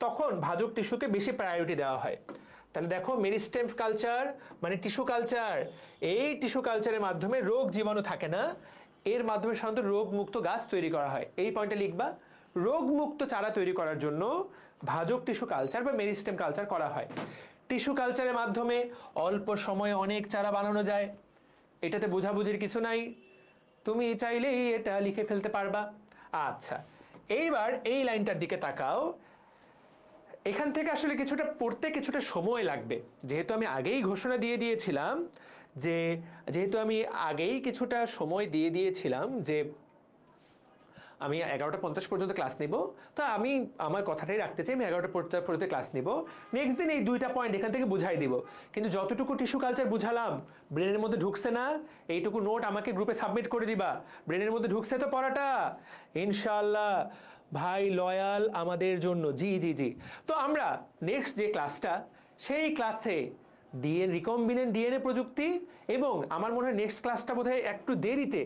তখন ভাজক টিস্যুকে বেশি প্রায়োরিটি দেওয়া হয়। তাহলে দেখো, মেরিস্টেম কালচার মানে টিস্যু কালচার। এই টিস্যু কালচারের মাধ্যমে রোগ জীবাণু থাকে না, এর মাধ্যমে সাধারণত রোগমুক্ত গাছ তৈরি করা হয়। এই পয়েন্টে লিখবা, রোগমুক্ত চারা তৈরি করার জন্য ভাজক টিস্যু কালচার বা মেরিস্টেম কালচার করা হয়। টিস্যু কালচারের মাধ্যমে অল্প সময়ে অনেক চারা বানানো যায়, এটাতে বোঝাবুঝির কিছু নাই, তুমি চাইলেই এটা লিখে ফেলতে পারবা। আচ্ছা, এইবার এই লাইনটার দিকে তাকাও। এখান থেকে আসলে কিছুটা পড়তে কিছুটা সময় লাগবে, যেহেতু আমি আগেই ঘোষণা দিয়ে দিয়েছিলাম যে আমি 11:50 পর্যন্ত ক্লাস নিব। তো আমি আমার কথাটাই রাখতে চাই, আমি 11:50 পর্যন্ত ক্লাস নিব। নেক্সট দিন এই 2টা পয়েন্ট এখান থেকে বুঝাই দিব। কিন্তু যতটুকু টিস্যু কালচার বুঝালাম ব্রেনের মধ্যে ঢুকছে না? এইটুকু নোট আমাকে গ্রুপে সাবমিট করে দিবা। ব্রেনের মধ্যে ঢুকছে তো পড়াটা? ইনশাআল্লাহ ভাই লয়াল আমাদের জন্য। জি জি জি। তো আমরা নেক্সট যে ক্লাসটা, সেই ক্লাসে রিকম্বিনেন্ট ডিএনএ প্রযুক্তি, এবং আমার মনে হয় নেক্সট ক্লাসটা বোধহয় একটু দেরিতে,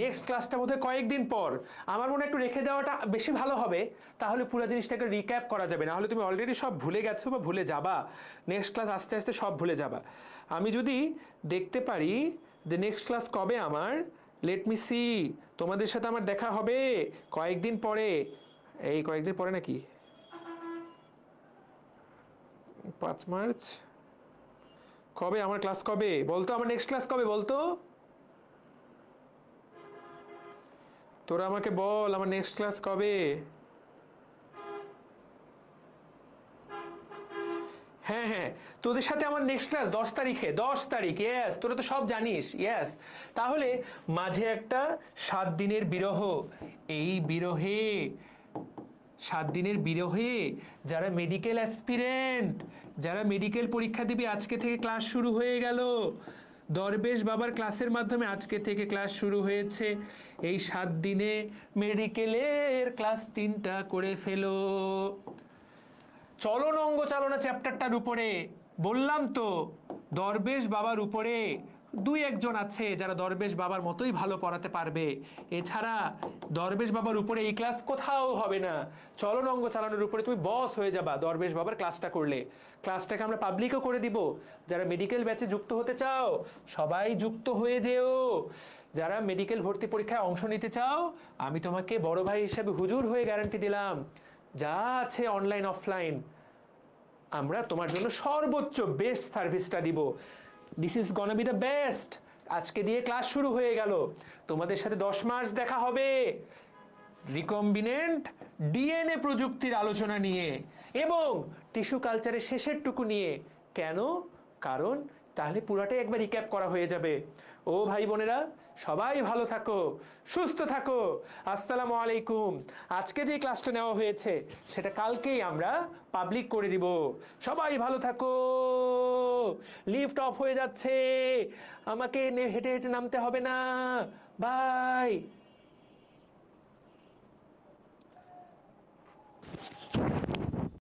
নেক্সট ক্লাসটা বোধহয় কয়েকদিন পর। আমার মনে হয় একটু রেখে দেওয়াটা বেশি ভালো হবে, তাহলে পুরো জিনিসটাকে রিক্যাপ করা যাবে। না হলে তুমি অলরেডি সব ভুলে গেছো বা ভুলে যাবা, নেক্সট ক্লাস আস্তে আস্তে সব ভুলে যাবা। আমি যদি দেখতে পারি যে নেক্সট ক্লাস কবে আমার, লেট মি সি। তোমাদের সাথে আমার দেখা হবে কয়েকদিন পরে, এই কয়েকদিন পরে নাকি, 5 মার্চ। কবে আমার ক্লাস, কবে বলতো, আমার নেক্সট ক্লাস কবে বলতো, তোরা আমাকে বল আমার নেক্সট ক্লাস কবে। হ্যাঁ হ্যাঁ, তোদের সাথে আমার নেক্সট ক্লাস 10 তারিখে, 10 তারিখ, ইয়েস, তোরা তো সব জানিস, ইয়েস। তাহলে মাঝে একটা 7 দিনের বিরহ, এই বিরহে, 7 দিনের বিরহে যারা মেডিকেল অ্যাসপিরেন্ট, যারা মেডিকেল পরীক্ষা দিবি, আজকে থেকে ক্লাস শুরু হয়ে গেল। দরবেশ বাবার ক্লাসের মাধ্যমে আজকে থেকে ক্লাস শুরু হয়েছে। এই 7 দিনে মেডিকেলের ক্লাস 3টা করে ফেলো। চলন অঙ্গ চালনা চ্যাপ্টারটার উপরে বললাম তো, দরবেশ বাবার উপরে 2-1 জন আছে যারা দরবেশ বাবার মতোই ভালো পড়াতে পারবে। এছাড়া দরবেশ বাবার উপরে এই ক্লাস কোথাও হবে না। চলন অঙ্গ চালানোর উপরে তুমি বস হয়ে যাবা দরবেশ বাবার ক্লাসটা করলে। ক্লাসটাকে আমরা পাবলিকও করে দিব। যারা মেডিকেল ব্যাচে যুক্ত হতে চাও সবাই যুক্ত হয়ে যেও। যারা মেডিকেল ভর্তি পরীক্ষায় অংশ নিতে চাও, আমি তোমাকে বড় ভাই হিসেবে হুজুর হয়ে গ্যারান্টি দিলাম, যা আছে অনলাইন অফলাইন আমরা তোমার জন্য সর্বোচ্চ বেস্ট সার্ভিসটা দিব। This is গনা B the best. আজকে দিয়ে ক্লাস শুরু হয়ে গেল, তোমাদের সাথে 10 মার্চ দেখা হবে রিকম্বিনেন্ট ডিএনএ প্রযুক্তির আলোচনা নিয়ে এবং টিস্যু কালচারের শেষের টুকু নিয়ে। কেন? কারণ তাহলে পুরাটাই একবার রিক্যাপ করা হয়ে যাবে। ও ভাই বোনেরা, সবাই ভালো থাকো, সুস্থ থাকো। আসসালামু আলাইকুম। আজকে যে ক্লাসটা নেওয়া হয়েছে সেটা কালকেই আমরা পাবলিক করে দিব। সবাই ভালো থাকো। লিফট অফ হয়ে যাচ্ছে, আমাকে হেঁটে হেঁটে নামতে হবে না। বাই।